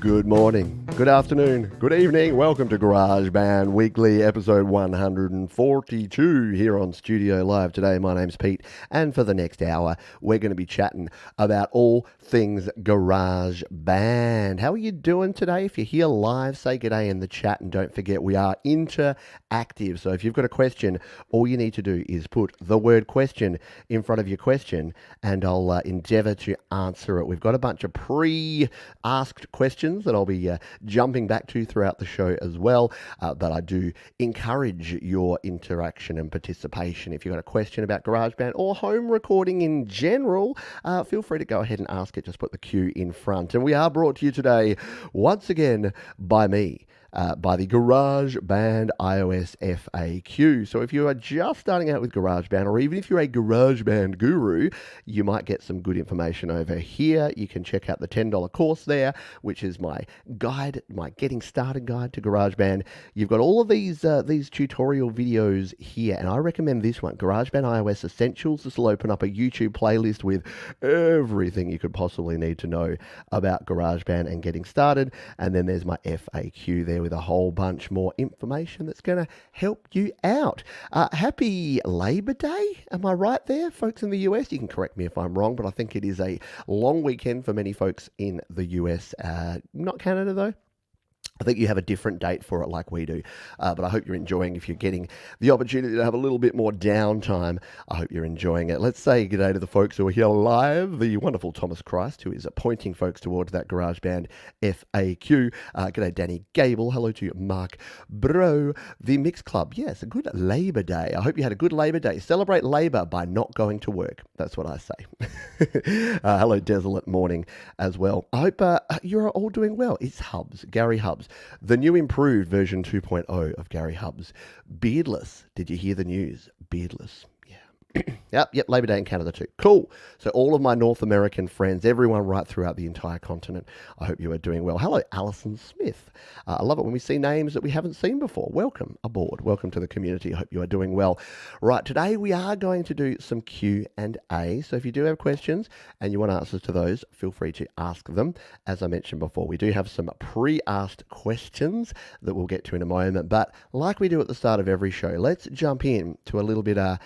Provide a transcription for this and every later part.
Good morning, good afternoon, good evening. Welcome to GarageBand Weekly, episode 142 here on Studio Live today. My name's Pete, and for the next hour, we're going to be chatting about all things GarageBand. How are you doing today? If you're here live, say g'day in the chat, and don't forget we are interactive. So if you've got a question, all you need to do is put the word question in front of your question, and I'll endeavour to answer it. We've got a bunch of pre-asked questions that I'll be jumping back to throughout the show as well, but I do encourage your interaction and participation. If you've got a question about GarageBand or home recording in general, feel free to go ahead and ask it. Just put the Q in front. And we are brought to you today, once again, by me. By the GarageBand iOS FAQ. So if you are just starting out with GarageBand, or even if you're a GarageBand guru, you might get some good information over here. You can check out the $10 course there, which is my guide, my getting started guide to GarageBand. You've got all of these tutorial videos here, and I recommend this one, GarageBand iOS Essentials. This will open up a YouTube playlist with everything you could possibly need to know about GarageBand and getting started. And then there's my FAQ there with a whole bunch more information that's going to help you out. Happy Labor Day. Am I right there, folks in the US? You can correct me if I'm wrong, but I think it is a long weekend for many folks in the US. Not Canada, though. I think you have a different date for it like we do, but I hope you're enjoying. If you're getting the opportunity to have a little bit more downtime, I hope you're enjoying it. Let's say good day to the folks who are here live, the wonderful Thomas Christ, who is pointing folks towards that GarageBand FAQ. Good day, Danny Gable. Hello to you, Mark Bro. The Mix Club. Yes, a good Labor Day. I hope you had a good Labor Day. Celebrate Labor by not going to work. That's what I say. Hello, Desolate Morning as well. I hope you're all doing well. It's Hubs, Gary Hubs. The new improved version 2.0 of Gary Hubs. Beardless. Did you hear the news? Beardless. Yeah. Yep, Labor Day in Canada too. Cool. So all of my North American friends, everyone right throughout the entire continent, I hope you are doing well. Hello, Alison Smith. I love it when we see names that we haven't seen before. Welcome aboard. Welcome to the community. I hope you are doing well. Right, today we are going to do some Q&A. So if you do have questions and you want answers to those, feel free to ask them. As I mentioned before, we do have some pre-asked questions that we'll get to in a moment. But like we do at the start of every show, let's jump in to a little bit of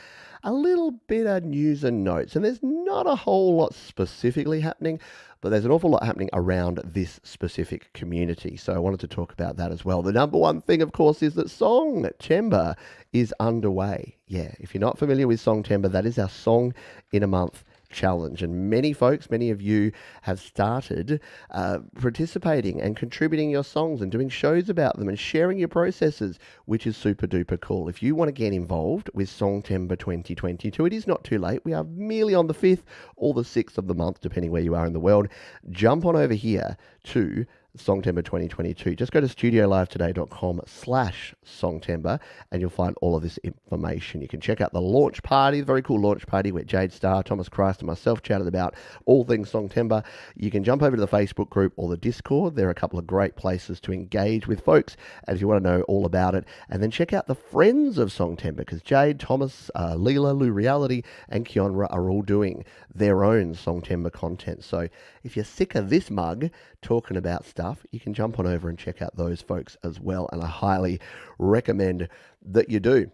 news and notes. And there's not a whole lot specifically happening, but there's an awful lot happening around this specific community. So I wanted to talk about that as well. The number one thing, of course, is that Songtember is underway. Yeah, if you're not familiar with Songtember, that is our Song in a Month challenge, and many folks, many of you have started participating and contributing your songs and doing shows about them and sharing your processes, which is super duper cool. If you want to get involved with Songtember 2022, it is not too late. We are merely on the 5th or the 6th of the month, depending where you are in the world. Jump on over here to Songtember 2022. Just go to studiolivetoday.com/Songtember and you'll find all of this information. You can check out the launch party, the very cool launch party where Jade Starr, Thomas Christ and myself chatted about all things Songtember. You can jump over to the Facebook group or the Discord. There are a couple of great places to engage with folks as you want to know all about it. And then check out the friends of Songtember, because Jade, Thomas, Leela, Lou Reality and Kionra are all doing their own Songtember content. So if you're sick of this mug talking about stuff, you can jump on over and check out those folks as well, and I highly recommend that you do.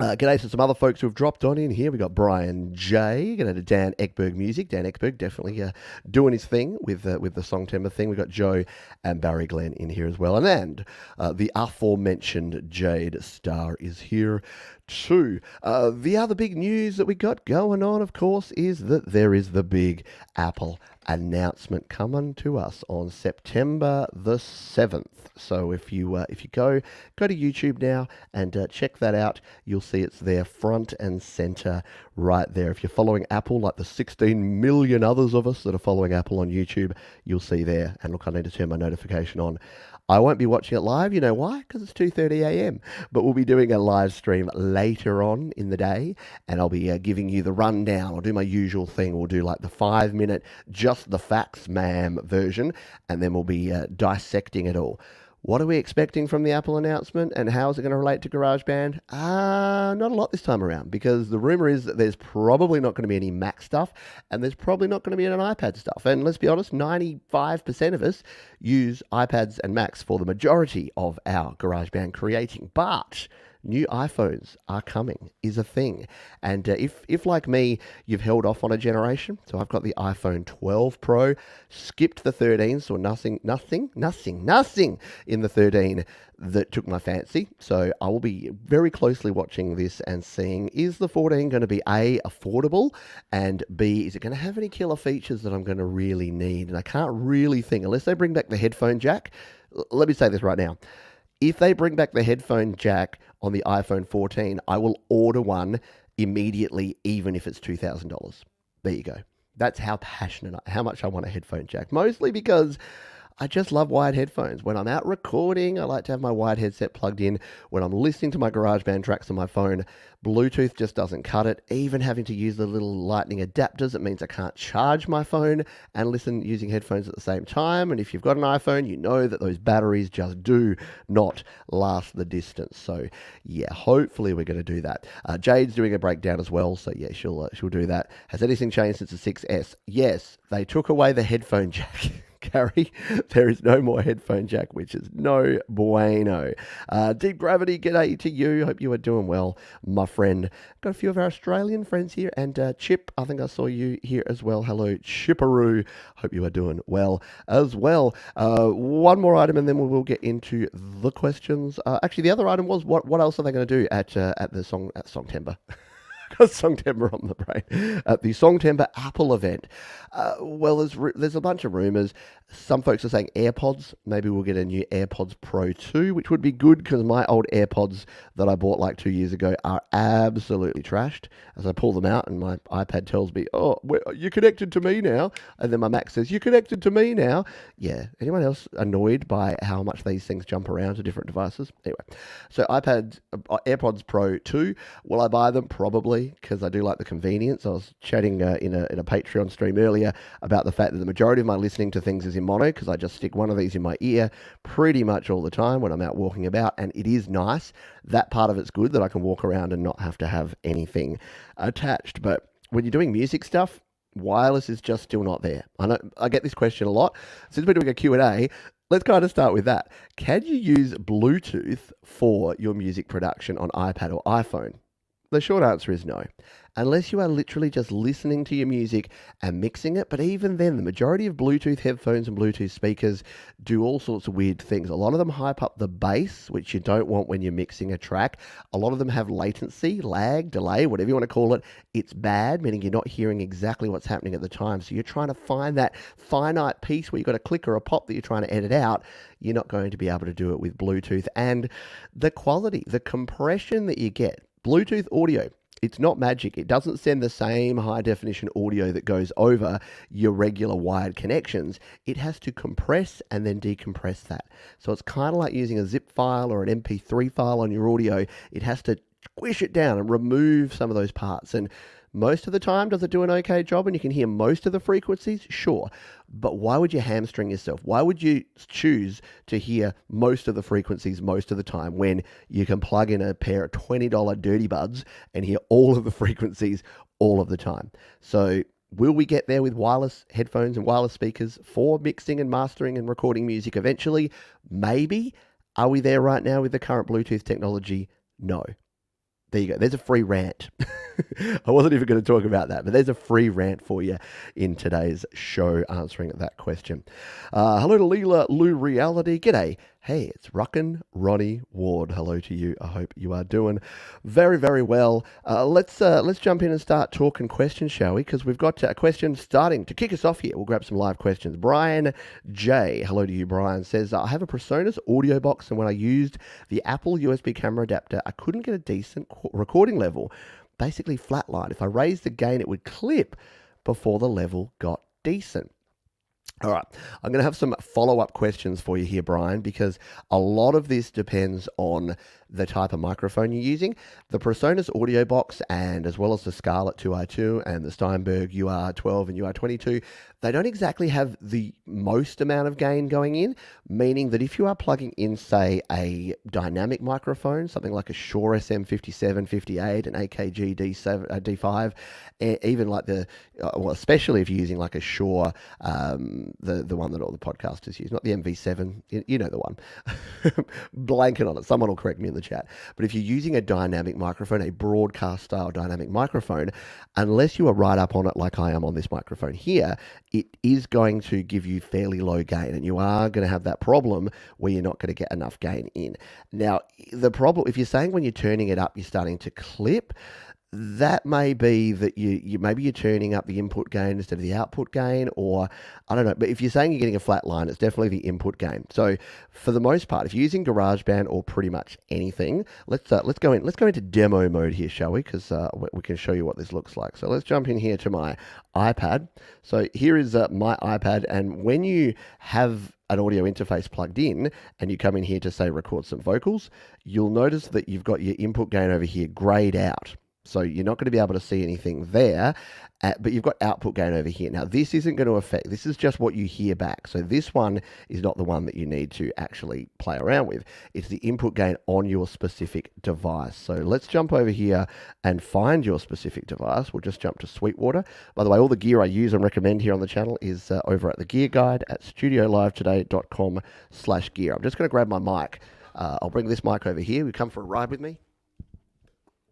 G'day to some other folks who have dropped on in here. We got Brian J. G'day to Dan Ekberg Music. Dan Ekberg definitely doing his thing with the Songtember thing. We got Joe and Barry Glenn in here as well, and the aforementioned Jade Starr is here too. The other big news that we got going on, of course, is that there is the big Apple announcement coming to us on September the 7th. So if you go to YouTube now and check that out, you'll see it's there front and center right there. If you're following Apple, like the 16 million others of us that are following Apple on YouTube, you'll see there. And look, I need to turn my notification on. I won't be watching it live. You know why? Because it's 2:30 a.m. But we'll be doing a live stream later on in the day, and I'll be giving you the rundown. I'll do my usual thing. We'll do like the 5-minute, just the facts, ma'am version, and then we'll be dissecting it all. What are we expecting from the Apple announcement, and how is it going to relate to GarageBand? Not a lot this time around, because the rumor is that there's probably not going to be any Mac stuff, and there's probably not going to be any iPad stuff. And let's be honest, 95% of us use iPads and Macs for the majority of our GarageBand creating. But new iPhones are coming is a thing. And if like me, you've held off on a generation, so I've got the iPhone 12 Pro, skipped the 13, so nothing in the 13 that took my fancy. So I will be very closely watching this and seeing, is the 14 going to be A, affordable, and B, is it going to have any killer features that I'm going to really need? And I can't really think, unless they bring back the headphone jack. Let me say this right now. If they bring back the headphone jack on the iPhone 14, I will order one immediately, even if it's $2,000. There you go. That's how passionate, how much I want a headphone jack. Mostly because I just love wired headphones. When I'm out recording, I like to have my wired headset plugged in. When I'm listening to my GarageBand tracks on my phone, Bluetooth just doesn't cut it. Even having to use the little lightning adapters, it means I can't charge my phone and listen using headphones at the same time. And if you've got an iPhone, you know that those batteries just do not last the distance. So yeah, hopefully we're going to do that. Jade's doing a breakdown as well, so yeah, she'll do that. Has anything changed since the 6S? Yes, they took away the headphone jack. Gary, there is no more headphone jack, which is no bueno. Deep Gravity, g'day to you. Hope you are doing well, my friend. Got a few of our Australian friends here, and Chip, I think I saw you here as well. Hello, Chipperoo. Hope you are doing well as well. One more item, and then we will get into the questions. Actually, the other item was what else are they going to do at the Songtember? Got Songtember on the brain at the Songtember Apple event. Well, there's a bunch of rumors. Some folks are saying AirPods. Maybe we'll get a new AirPods Pro 2, which would be good because my old AirPods that I bought like 2 years ago are absolutely trashed. As I pull them out and my iPad tells me, "Oh, you're connected to me now," and then my Mac says, "You're connected to me now." Yeah. Anyone else annoyed by how much these things jump around to different devices? Anyway, so AirPods Pro 2. Will I buy them? Probably, because I do like the convenience. I was chatting in a Patreon stream earlier about the fact that the majority of my listening to things is in mono, because I just stick one of these in my ear pretty much all the time when I'm out walking about, and it is nice. That part of it's good, that I can walk around and not have to have anything attached. But when you're doing music stuff, wireless is just still not there. I know I get this question a lot. Since we're doing a Q&A, let's kind of start with that. Can you use Bluetooth for your music production on iPad or iPhone? The short answer is no, unless you are literally just listening to your music and mixing it. But even then, the majority of Bluetooth headphones and Bluetooth speakers do all sorts of weird things. A lot of them hype up the bass, which you don't want when you're mixing a track. A lot of them have latency, lag, delay, whatever you want to call it. It's bad, meaning you're not hearing exactly what's happening at the time. So you're trying to find that finite piece where you've got a click or a pop that you're trying to edit out. You're not going to be able to do it with Bluetooth. And the quality, the compression that you get, Bluetooth audio, it's not magic. It doesn't send the same high definition audio that goes over your regular wired connections. It has to compress and then decompress that. So it's kind of like using a zip file or an MP3 file on your audio. It has to squish it down and remove some of those parts. And most of the time, does it do an okay job and you can hear most of the frequencies? Sure. But why would you hamstring yourself? Why would you choose to hear most of the frequencies most of the time when you can plug in a pair of $20 Dirty Buds and hear all of the frequencies all of the time? So will we get there with wireless headphones and wireless speakers for mixing and mastering and recording music eventually? Maybe. Are we there right now with the current Bluetooth technology? No. There you go. There's a free rant. I wasn't even going to talk about that, but there's a free rant for you in today's show answering that question. Hello to Leela Lou Reality. G'day. Hey, it's Ruckin' Ronnie Ward. Hello to you. I hope you are doing very, very well. Let's jump in and start talking questions, shall we? Because we've got a question starting to kick us off here. We'll grab some live questions. Brian J. Hello to you, Brian. Says, I have a PreSonus audio box, and when I used the Apple USB camera adapter, I couldn't get a decent recording level. Basically flatline. If I raised the gain, it would clip before the level got decent. All right, I'm going to have some follow-up questions for you here, Brian, because a lot of this depends on the type of microphone you're using. The PreSonus audio box, and as well as the Scarlett 2i2 and the Steinberg UR12 and UR22, they don't exactly have the most amount of gain going in, meaning that if you are plugging in, say, a dynamic microphone, something like a Shure SM57, 58, an AKG D7, D5, even like well, especially if you're using like a Shure, the one that all the podcasters use, not the MV7, you know the one, blanking on it, someone will correct me in the chat. But if you're using a dynamic microphone, a broadcast style dynamic microphone, unless you are right up on it like I am on this microphone here, it is going to give you fairly low gain, and you are going to have that problem where you're not going to get enough gain in. Now, the problem, if you're saying when you're turning it up, you're starting to clip, that may be that maybe you're turning up the input gain instead of the output gain, or I don't know. But if you're saying you're getting a flat line, it's definitely the input gain. So for the most part, if you're using GarageBand or pretty much anything, let's go into demo mode here, shall we? Because we can show you what this looks like. So let's jump in here to my iPad. So here is my iPad, and when you have an audio interface plugged in and you come in here to say record some vocals, you'll notice that you've got your input gain over here grayed out. So you're not going to be able to see anything there, but you've got output gain over here. Now, this isn't going to affect, this is just what you hear back. So this one is not the one that you need to actually play around with. It's the input gain on your specific device. So let's jump over here and find your specific device. We'll just jump to Sweetwater. By the way, all the gear I use and recommend here on the channel is over at the gear guide at studiolivetoday.com/gear. I'm just going to grab my mic. I'll bring this mic over here. You come for a ride with me.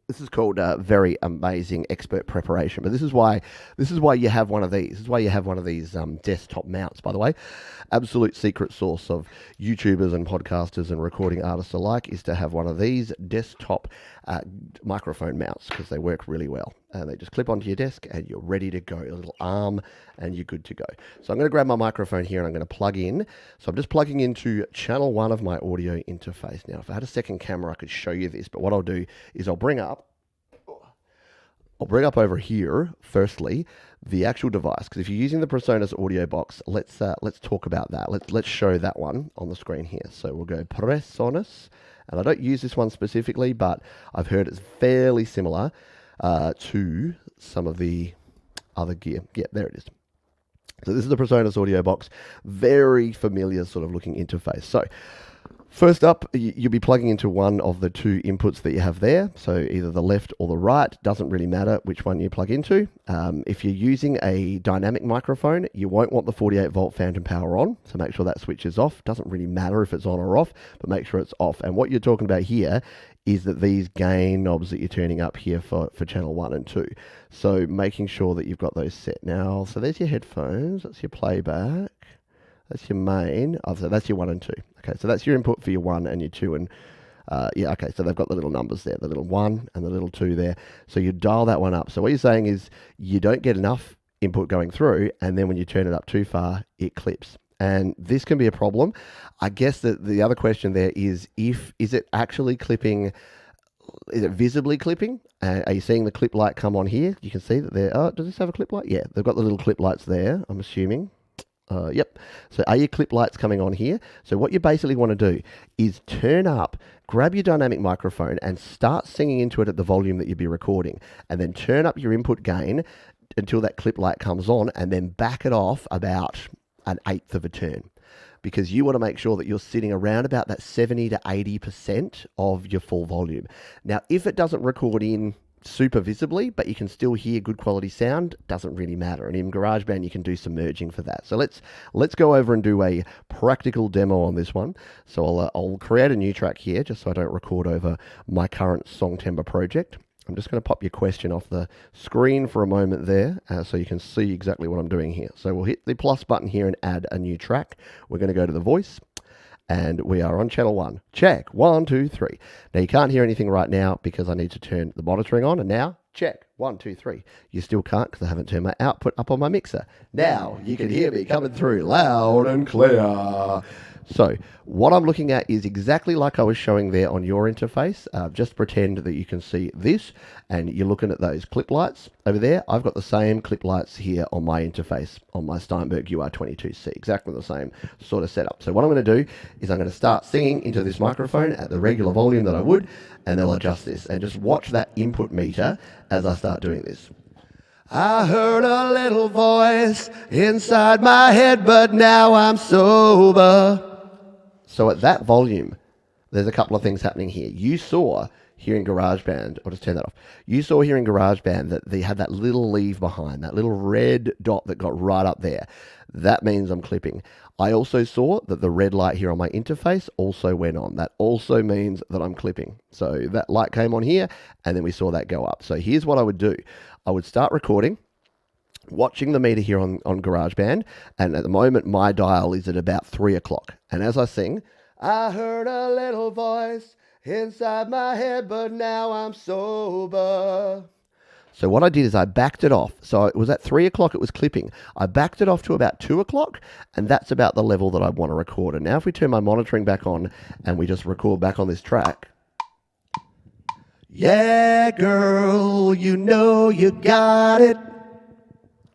This is called very amazing expert preparation, but this is why you have one of these. This is why you have one of these desktop mounts, by the way. Absolute secret source of YouTubers and podcasters and recording artists alike is to have one of these desktop microphone mounts, because they work really well. And they just clip onto your desk and you're ready to go. A little arm and you're good to go. So I'm going to grab my microphone here and I'm going to plug in. So I'm just plugging into channel 1 of my audio interface. Now, if I had a second camera, I could show you this, but what I'll do is I'll bring up over here, firstly, the actual device, because if you're using the PreSonus audio box, let's talk about that. Let's show that one on the screen here. So we'll go PreSonus, and I don't use this one specifically, but I've heard it's fairly similar to some of the other gear. Yeah, there it is. So this is the PreSonus audio box. Very familiar sort of looking interface. So first up, you'll be plugging into one of the two inputs that you have there. So either the left or the right, doesn't really matter which one you plug into. If you're using a dynamic microphone, you won't want the 48 volt phantom power on. So make sure that switch is off. Doesn't really matter if it's on or off, but make sure it's off. And what you're talking about here is that these gain knobs that you're turning up here for channel 1 and 2. So making sure that you've got those set. Now, so there's your headphones, that's your playback. That's your main. Oh, so that's your 1 and 2. Okay, so that's your input for your 1 and your 2. And yeah, okay, so they've got the little numbers there, the little 1 and the little 2 there. So you dial that one up. So what you're saying is you don't get enough input going through, and then when you turn it up too far, it clips. And this can be a problem. I guess that the other question there is it actually clipping? Is it visibly clipping? Are you seeing the clip light come on here? You can see that there. Oh, does this have a clip light? Yeah, they've got the little clip lights there, I'm assuming. Yep. So are your clip lights coming on here? So what you basically want to do is turn up, grab your dynamic microphone and start singing into it at the volume that you'll be recording, and then turn up your input gain until that clip light comes on, and then back it off about an eighth of a turn, because you want to make sure that you're sitting around about that 70 to 80% of your full volume. Now, if it doesn't record in super visibly, but you can still hear good quality sound, doesn't really matter. And in GarageBand, you can do some merging for that. So let's go over and do a practical demo on this one. So I'll create a new track here, just so I don't record over my current Songtember project. I'm just going to pop your question off the screen for a moment there, so you can see exactly what I'm doing here. So we'll hit the plus button here and add a new track. We're going to go to the voice, and we are on channel 1. Check, 1, 2, 3. Now you can't hear anything right now because I need to turn the monitoring on, and now check, 1, 2, 3. You still can't because I haven't turned my output up on my mixer. Now you can hear me coming through loud and clear. So what I'm looking at is exactly like I was showing there on your interface. Just pretend that you can see this and you're looking at those clip lights over there. I've got the same clip lights here on my interface on my Steinberg UR22C, exactly the same sort of setup. So what I'm going to do is I'm going to start singing into this microphone at the regular volume that I would, and then I'll adjust this and just watch that input meter as I start doing this. I heard a little voice inside my head, but now I'm sober. So at that volume, there's a couple of things happening here. You saw here in GarageBand, I'll just turn that off. You saw here in GarageBand that they had that little leave behind, that little red dot that got right up there. That means I'm clipping. I also saw that the red light here on my interface also went on. That also means that I'm clipping. So that light came on here, and then we saw that go up. So here's what I would do. I would start recording, watching the meter here on GarageBand, and at the moment my dial is at about 3 o'clock. And as I sing, I heard a little voice inside my head, but now I'm sober. So what I did is I backed it off. So it was at 3 o'clock, it was clipping. I backed it off to about 2 o'clock, and that's about the level that I want to record. And now if we turn my monitoring back on and we just record back on this track. Yeah, girl, you know you got it.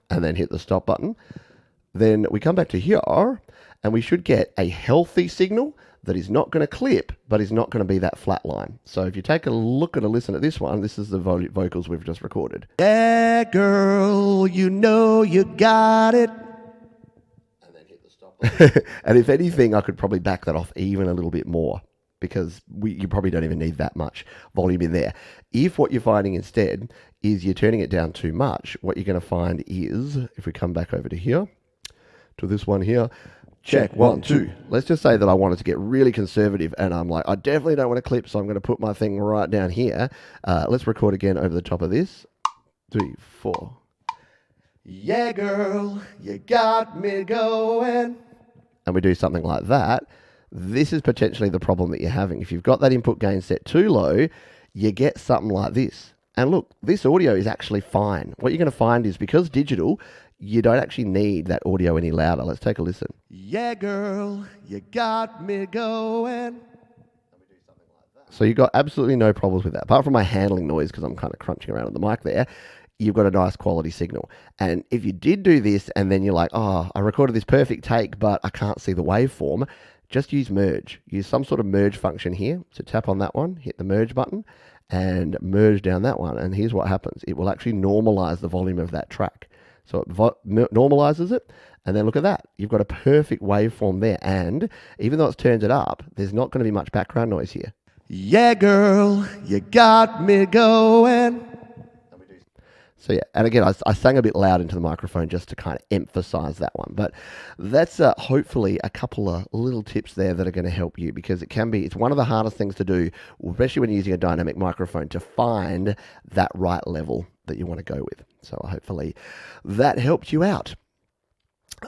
And then hit the stop button. Then we come back to here, and we should get a healthy signal that is not going to clip, but is not going to be that flat line. So if you take a look and a listen at this one, this is the vocals we've just recorded. Yeah, girl, you know you got it. And then hit the stop button. And if anything, I could probably back that off even a little bit more, because you probably don't even need that much volume in there. If what you're finding instead is you're turning it down too much, what you're going to find is, if we come back over to here, to this one here, check, 1, 2. Let's just say that I wanted to get really conservative, and I'm like, I definitely don't want to clip, so I'm going to put my thing right down here. Let's record again over the top of this. 3, 4. Yeah, girl, you got me going. And we do something like that. This is potentially the problem that you're having. If you've got that input gain set too low, you get something like this. And look, this audio is actually fine. What you're going to find is, because digital, you don't actually need that audio any louder. Let's take a listen. Yeah, girl, you got me going. So you've got absolutely no problems with that. Apart from my handling noise, because I'm kind of crunching around on the mic there, you've got a nice quality signal. And if you did do this and then you're like, oh, I recorded this perfect take, but I can't see the waveform, just use merge. Use some sort of merge function here. So tap on that one, hit the merge button, and merge down that one. And here's what happens. It will actually normalize the volume of that track. So it normalizes it, and then look at that. You've got a perfect waveform there, and even though it's turned it up, there's not going to be much background noise here. Yeah, girl, you got me going. So yeah, and again, I sang a bit loud into the microphone just to kind of emphasize that one. But that's hopefully a couple of little tips there that are going to help you, because it's one of the hardest things to do, especially when you're using a dynamic microphone, to find that right level that you want to go with. So hopefully that helped you out.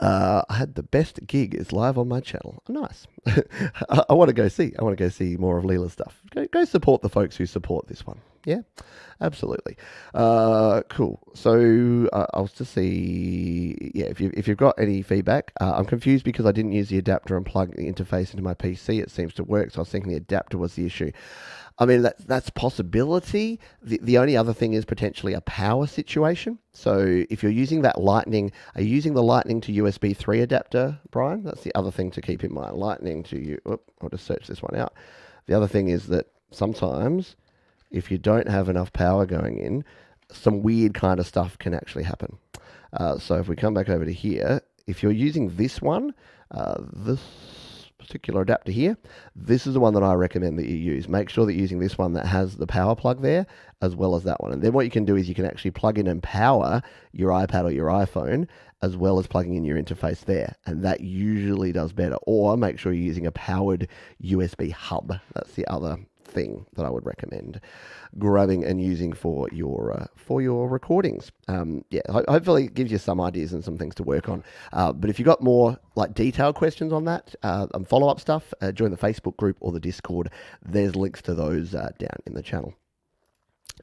I had the best gig is live on my channel. Nice. I want to go see more of Leela's stuff. Go support the folks who support this one. Yeah, absolutely. Cool. So I'll just see. Yeah, if you've got any feedback, I'm confused because I didn't use the adapter and plug the interface into my PC. It seems to work, so I was thinking the adapter was the issue. I mean, that's possibility. The only other thing is potentially a power situation. So if you're using that Lightning, are you using the Lightning to USB 3 adapter, Brian? That's the other thing to keep in mind. Lightning to I'll just search this one out. The other thing is that sometimes if you don't have enough power going in, some weird kind of stuff can actually happen. So if we come back over to here, if you're using this one, this particular adapter here, this is the one that I recommend that you use. Make sure that you're using this one that has the power plug there, as well as that one. And then what you can do is you can actually plug in and power your iPad or your iPhone, as well as plugging in your interface there. And that usually does better. Or make sure you're using a powered USB hub. That's the other thing that I would recommend grabbing and using for your recordings. Hopefully it gives you some ideas and some things to work on. But if you've got more like detailed questions on that and follow-up stuff, join the Facebook group or the Discord. There's links to those down in the channel.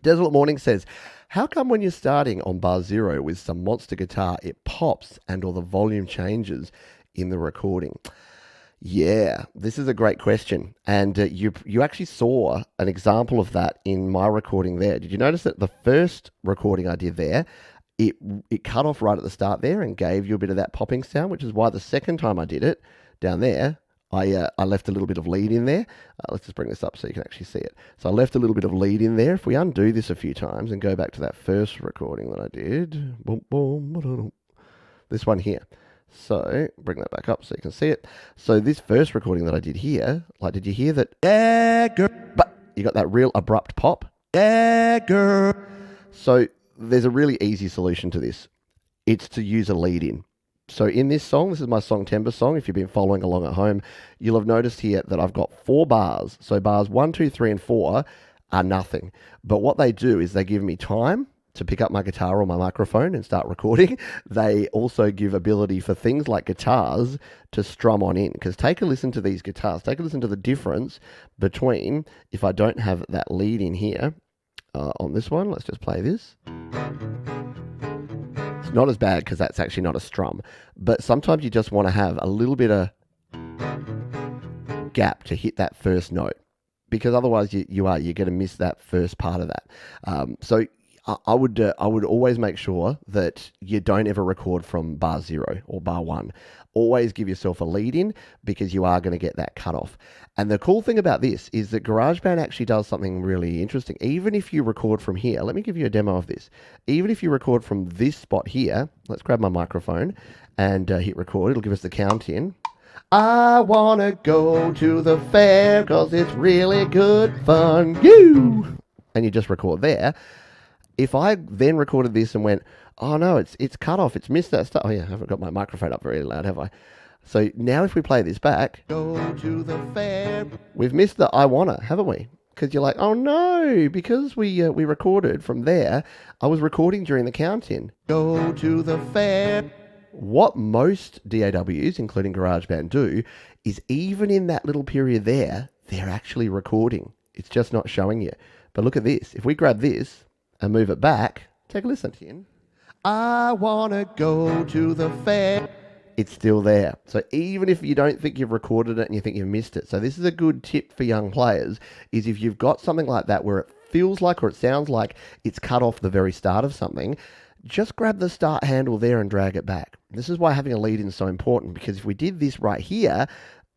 Desolate Morning says, how come when you're starting on bar 0 with some monster guitar, it pops and or the volume changes in the recording? Yeah, this is a great question. And you actually saw an example of that in my recording there. Did you notice that the first recording I did there, it it cut off right at the start there and gave you a bit of that popping sound, which is why the second time I did it down there, I left a little bit of lead in there. Let's just bring this up so you can actually see it. So I left a little bit of lead in there. If we undo this a few times and go back to that first recording that I did, boom, boom, ba-da-dum, this one here. So bring that back up so you can see it. So this first recording that I did here, like, did you hear that? Yeah, girl. But you got that real abrupt pop. Yeah, girl. So there's a really easy solution to this. It's to use a lead in. So in this song, this is my song Timber song. If you've been following along at home, you'll have noticed here that I've got 4 bars. So bars 1, 2, 3, and 4 are nothing. But what they do is they give me time to pick up my guitar or my microphone and start recording. They also give ability for things like guitars to strum on in. Because take a listen to these guitars. Take a listen to the difference between if I don't have that lead in here on this one. Let's just play this. It's not as bad because that's actually not a strum. But sometimes you just want to have a little bit of gap to hit that first note. Because otherwise you're going to miss that first part of that. So I would always make sure that you don't ever record from bar 0 or bar 1. Always give yourself a lead in because you are going to get that cut off. And the cool thing about this is that GarageBand actually does something really interesting. Even if you record from here, let me give you a demo of this. Even if you record from this spot here, let's grab my microphone and hit record. It'll give us the count in. I want to go to the fair because it's really good fun. You! And you just record there. If I then recorded this and went, oh no, it's cut off, it's missed that stuff. Oh yeah, I haven't got my microphone up very loud, have I? So now if we play this back, go to the fair, we've missed the I wanna, haven't we? Because you're like, oh no, because we recorded from there, I was recording during the count-in. Go to the fair. What most DAWs, including GarageBand, do is even in that little period there, they're actually recording. It's just not showing you. But look at this. If we grab this and move it back, take a listen. I want to go to the fair. It's still there. So even if you don't think you've recorded it and you think you've missed it. So this is a good tip for young players, is if you've got something like that where it feels like or it sounds like it's cut off the very start of something, just grab the start handle there and drag it back. This is why having a lead in is so important, because if we did this right here,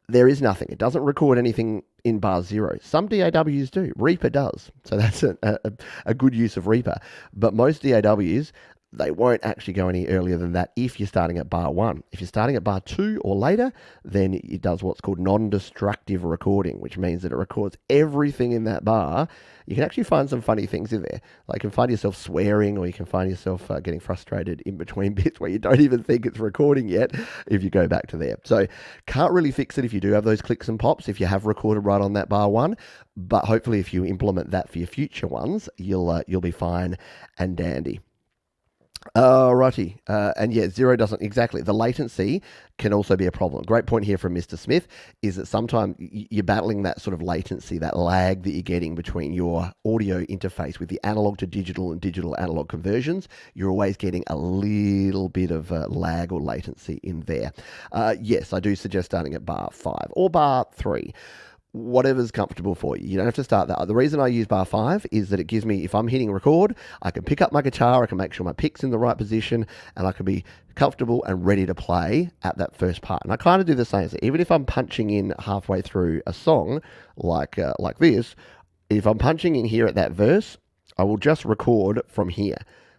there is nothing. It doesn't record anything in bar 0. Some DAWs do. Reaper does. So that's a good use of Reaper. But most DAWs, they won't actually go any earlier than that if you're starting at bar 1. If you're starting at bar 2 or later, then it does what's called non-destructive recording, which means that it records everything in that bar. You can actually find some funny things in there. Like you can find yourself swearing, or you can find yourself getting frustrated in between bits where you don't even think it's recording yet if you go back to there. So can't really fix it if you do have those clicks and pops, if you have recorded right on that bar 1. But hopefully if you implement that for your future ones, you'll be fine and dandy. Righty. And yeah, 0 doesn't exactly. The latency can also be a problem. Great point here from Mr. Smith is that sometimes you're battling that sort of latency, that lag that you're getting between your audio interface with the analog to digital and digital analog conversions. You're always getting a little bit of lag or latency in there. Yes, I do suggest starting at bar 5 or bar 3. Whatever's comfortable for you. You don't have to start that. The reason I use bar 5 is that it gives me, if I'm hitting record, I can pick up my guitar, I can make sure my pick's in the right position, and I can be comfortable and ready to play at that first part. And I kind of do the same. So even if I'm punching in halfway through a song like this, if I'm punching in here at that verse, I will just record from here.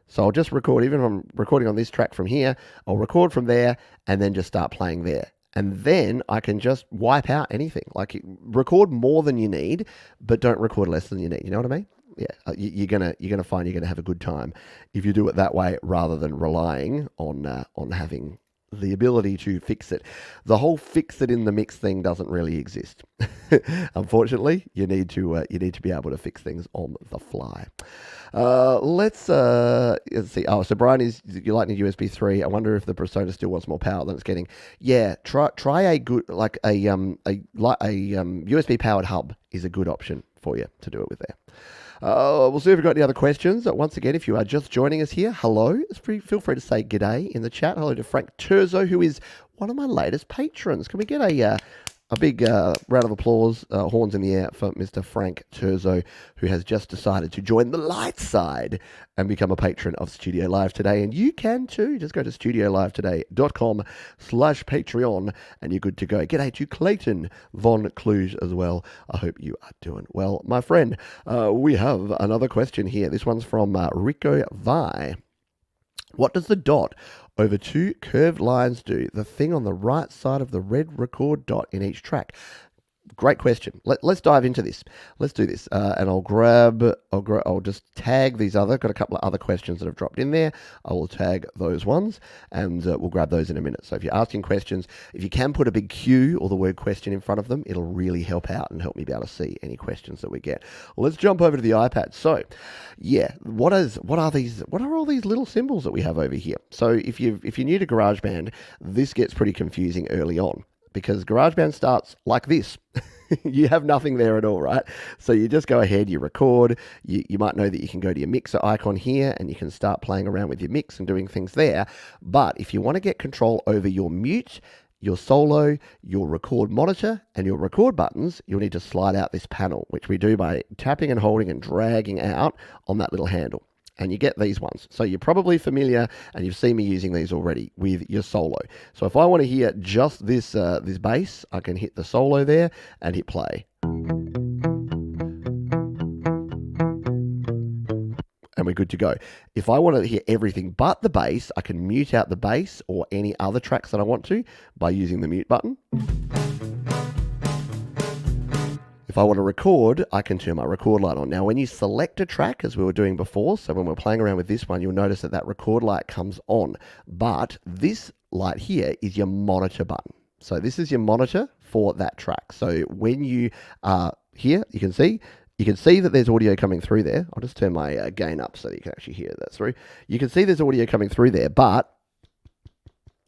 So I'll just record, even if I'm recording on this track from here, I'll record from there and then just start playing there. And then I can just wipe out anything. Like record more than you need, but don't record less than you need. You know what I mean? Yeah, you're gonna find you're gonna have a good time if you do it that way, rather than relying on having the ability to fix it. The whole fix it in the mix thing doesn't really exist. Unfortunately, you need to be able to fix things on the fly. Let's see. Oh, so Brian is you Lightning USB 3. I wonder if the Persona still wants more power than it's getting. Yeah, try a good like a USB powered hub is a good option for you to do it with there. We'll see if we've got any other questions. Once again, if you are just joining us here, hello. Feel free to say g'day in the chat. Hello to Frank Terzo, who is one of my latest patrons. Can we get a A big round of applause, horns in the air for Mr. Frank Turzo, who has just decided to join the light side and become a patron of Studio Live today. And you can too. Just go to studiolivetoday.com/Patreon and you're good to go. G'day to Clayton Von Kluge as well. I hope you are doing well, my friend. We have another question here. This one's from Rico Vi. What does the dot over two curved lines do? The thing on the right side of the red record dot in each track. Great question. Let's dive into this. Let's do this. And I'll just tag these got a couple of other questions that have dropped in there. I will tag those ones and we'll grab those in a minute. So if you're asking questions, if you can put a big Q or the word question in front of them, it'll really help out and help me be able to see any questions that we get. Well, let's jump over to the iPad. So yeah, what are all these little symbols that we have over here? So if you're new to GarageBand, this gets pretty confusing early on, because GarageBand starts like this. You have nothing there at all, right? So you just go ahead, you record. You might know that you can go to your mixer icon here and you can start playing around with your mix and doing things there. But if you want to get control over your mute, your solo, your record monitor, and your record buttons, you'll need to slide out this panel, which we do by tapping and holding and dragging out on that little handle. And you get these ones. So you're probably familiar, and you've seen me using these already with your solo. So if I want to hear just this bass, I can hit the solo there and hit play. And we're good to go. If I want to hear everything but the bass, I can mute out the bass or any other tracks that I want to by using the mute button. If I want to record, I can turn my record light on. Now, when you select a track, as we were doing before, so when we're playing around with this one, you'll notice that record light comes on. But this light here is your monitor button. So this is your monitor for that track. So when you are here, you can see that there's audio coming through there. I'll just turn my gain up so that you can actually hear that through. You can see there's audio coming through there, but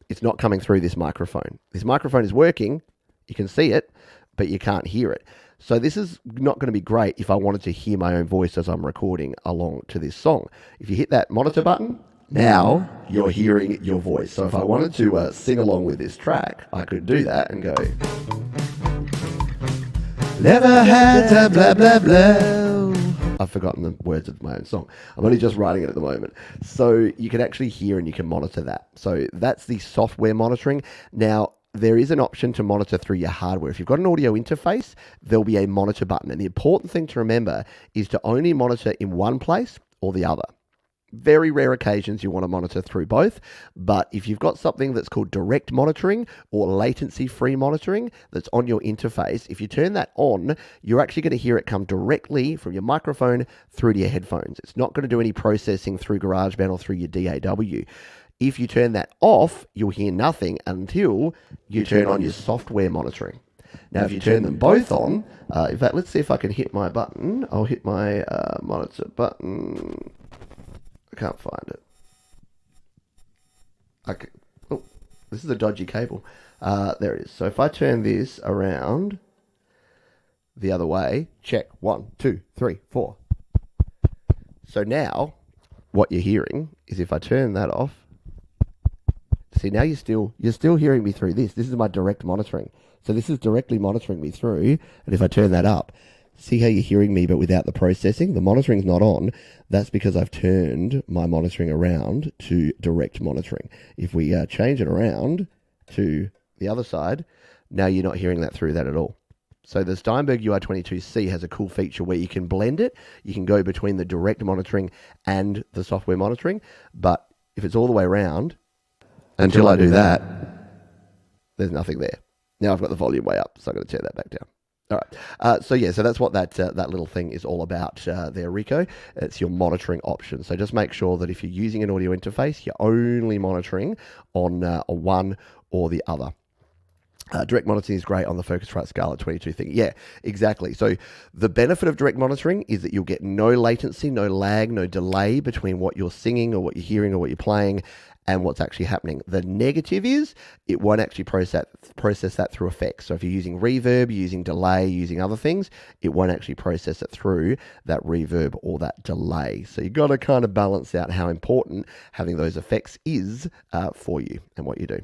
it's not coming through this microphone. This microphone is working. You can see it, but you can't hear it. So this is not going to be great if I wanted to hear my own voice as I'm recording along to this song. If you hit that monitor button, now you're hearing your voice. So if I wanted to sing along with this track, I could do that and go, never had to blah, blah, blah. I've forgotten the words of my own song. I'm only just writing it at the moment. So you can actually hear and you can monitor that. So that's the software monitoring. Now, there is an option to monitor through your hardware. If you've got an audio interface, there'll be a monitor button. And the important thing to remember is to only monitor in one place or the other. Very rare occasions you want to monitor through both, but if you've got something that's called direct monitoring or latency-free monitoring that's on your interface, if you turn that on, you're actually going to hear it come directly from your microphone through to your headphones. It's not going to do any processing through GarageBand or through your DAW. If you turn that off, you'll hear nothing until you turn on your software monitoring. Now, if you turn them both on, in fact, let's see if I can hit my button. I'll hit my monitor button. I can't find it. Oh, this is a dodgy cable. There it is. So if I turn this around the other way, check. 1, 2, 3, 4. So now, what you're hearing is if I turn that off, see, now you're still hearing me through this. This is my direct monitoring. So this is directly monitoring me through. And if I turn that up, see how you're hearing me, but without the processing? The monitoring's not on. That's because I've turned my monitoring around to direct monitoring. If we change it around to the other side, now you're not hearing that through that at all. So the Steinberg UI22C has a cool feature where you can blend it. You can go between the direct monitoring and the software monitoring. But if it's all the way around, until I do that, there's nothing there. Now I've got the volume way up, so I'm going to turn that back down. All right. So that's what that little thing is all about there, Rico. It's your monitoring option. So just make sure that if you're using an audio interface, you're only monitoring on one or the other. Direct monitoring is great on the Focusrite Scarlett 22 thing. Yeah, exactly. So the benefit of direct monitoring is that you'll get no latency, no lag, no delay between what you're singing or what you're hearing or what you're playing and what's actually happening. The negative is it won't actually process that through effects. So if you're using reverb, using delay, using other things, it won't actually process it through that reverb or that delay. So you've got to kind of balance out how important having those effects is for you and what you do.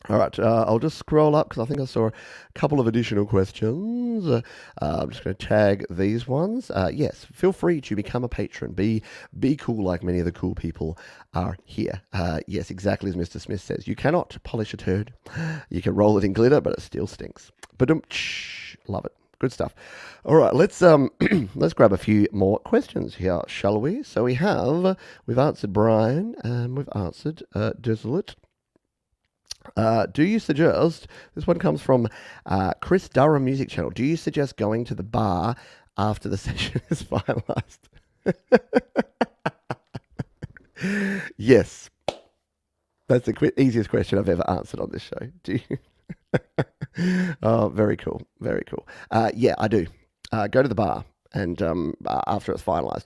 All right, I'll just scroll up because I think I saw a couple of additional questions. I'm just going to tag these ones. Yes, feel free to become a patron. Be cool like many of the cool people are here. Yes, exactly as Mr. Smith says. You cannot polish a turd. You can roll it in glitter, but it still stinks. But love it. Good stuff. All right, let's let's grab a few more questions here, shall we? So we've answered Brian and we've answered Desolate. Do you suggest, this one comes from Chris Durham Music Channel, do you suggest going to the bar after the session is finalized? Yes. That's the easiest question I've ever answered on this show. Do you? Oh, very cool. Very cool. Yeah, I do. Go to the bar and after it's finalized.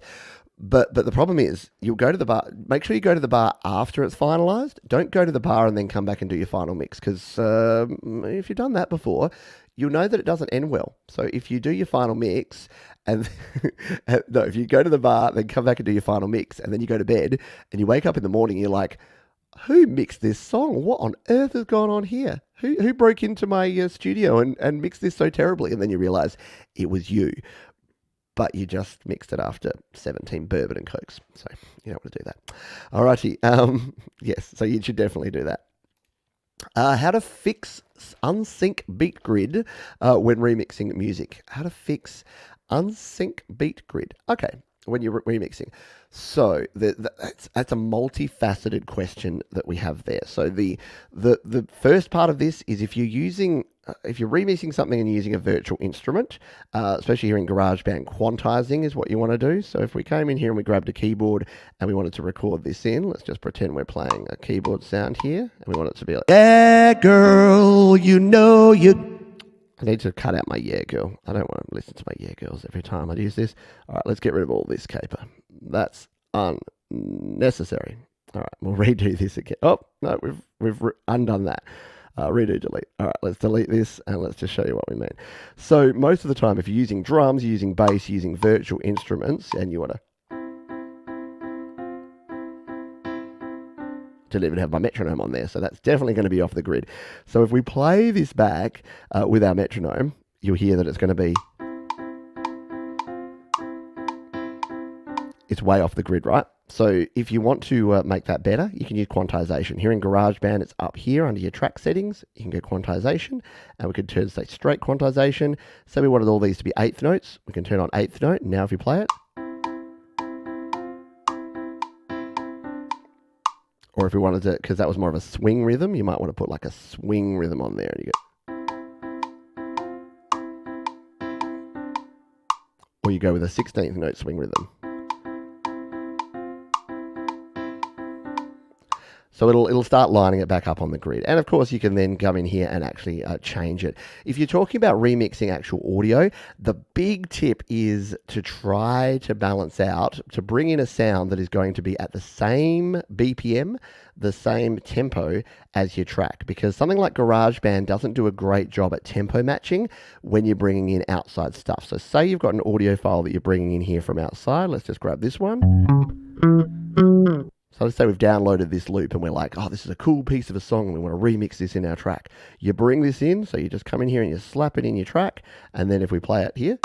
But the problem is, you'll go to the bar. Make sure you go to the bar after it's finalized. Don't go to the bar and then come back and do your final mix, because if you've done that before, you'll know that it doesn't end well. So if you do your final mix, and no, if you go to the bar, then come back and do your final mix, and then you go to bed, and you wake up in the morning, you're like, who mixed this song? What on earth has gone on here? Who broke into my studio and mixed this so terribly? And then you realize it was you. But you just mixed it after 17 bourbon and cokes. So you don't want to do that. Alrighty. Yes, so you should definitely do that. How to fix Unsync beat grid when remixing music. How to fix Unsync beat grid. Okay, when you're remixing. So that's a multifaceted question that we have there. So the first part of this is if you're remixing something and you're using a virtual instrument, especially here in GarageBand, quantizing is what you want to do. So if we came in here and we grabbed a keyboard and we wanted to record this in, let's just pretend we're playing a keyboard sound here, and we want it to be like, yeah, girl, you know you... I need to cut out my yeah, girl. I don't want to listen to my yeah, girls every time I use this. All right, let's get rid of all this caper. That's unnecessary. All right, we'll redo this again. Oh, no, we've undone that. Redo, delete. All right, let's delete this and let's just show you what we mean. So most of the time, if you're using drums, you're using bass, you're using virtual instruments, and you want to... Didn't even have my metronome on there, so that's definitely going to be off the grid. So if we play this back with our metronome, you'll hear that it's going to be... It's way off the grid, right? So if you want to make that better, you can use quantization. Here in GarageBand, it's up here under your track settings. You can go quantization, and we could turn, say, straight quantization. Say we wanted all these to be eighth notes. We can turn on eighth note. Now if you play it, or if we wanted to, because that was more of a swing rhythm, you might want to put like a swing rhythm on there. And you go, or you go with a 16th note swing rhythm. So it'll start lining it back up on the grid. And of course, you can then come in here and actually change it. If you're talking about remixing actual audio, the big tip is to try to balance out, to bring in a sound that is going to be at the same BPM, the same tempo as your track. Because something like GarageBand doesn't do a great job at tempo matching when you're bringing in outside stuff. So say you've got an audio file that you're bringing in here from outside. Let's just grab this one. So let's say we've downloaded this loop and we're like, oh, this is a cool piece of a song and we want to remix this in our track. You bring this in, so you just come in here and you slap it in your track, and then if we play it here.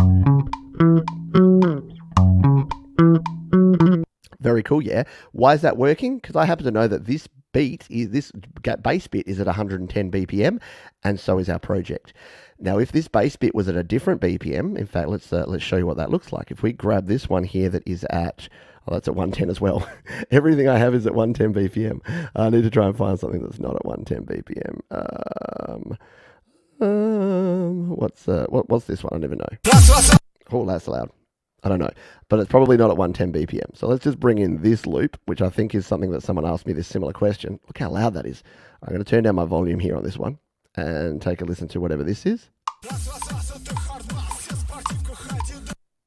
Very cool, yeah. Why is that working? Because I happen to know that this bass bit is at 110 BPM, and so is our project. Now, if this bass bit was at a different BPM, in fact, let's show you what that looks like. If we grab this one here that is at... Oh, that's at 110 as well. Everything I have is at 110 BPM. I need to try and find something that's not at 110 BPM. What's this one? I never know. Oh, that's loud. I don't know. But it's probably not at 110 BPM. So let's just bring in this loop, which I think is something that someone asked me this similar question. Look how loud that is. I'm going to turn down my volume here on this one and take a listen to whatever this is.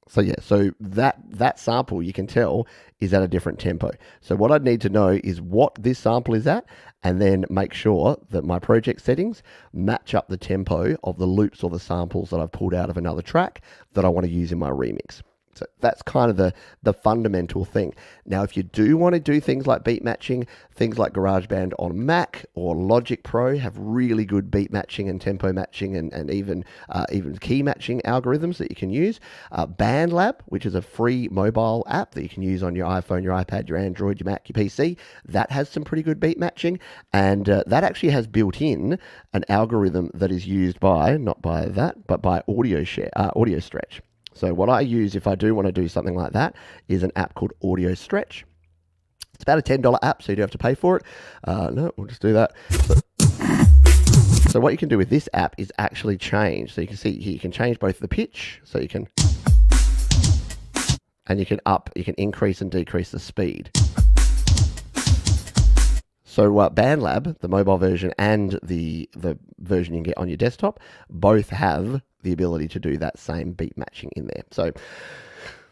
So yeah, so that sample, you can tell, is at a different tempo. So what I'd need to know is what this sample is at, and then make sure that my project settings match up the tempo of the loops or the samples that I've pulled out of another track that I want to use in my remix. So that's kind of the fundamental thing. Now, if you do want to do things like beat matching, things like GarageBand on Mac or Logic Pro have really good beat matching and tempo matching and even key matching algorithms that you can use. BandLab, which is a free mobile app that you can use on your iPhone, your iPad, your Android, your Mac, your PC, that has some pretty good beat matching. And that actually has built in an algorithm that is used by, not by that, but by Audio Stretch. So what I use if I do want to do something like that is an app called Audio Stretch. It's about a $10 app, so you do have to pay for it. No, we'll just do that. So what you can do with this app is actually change. So you can see here, you can change both the pitch, so you can, and you can increase and decrease the speed. So BandLab, the mobile version and the version you can get on your desktop, both have the ability to do that same beat matching in there. So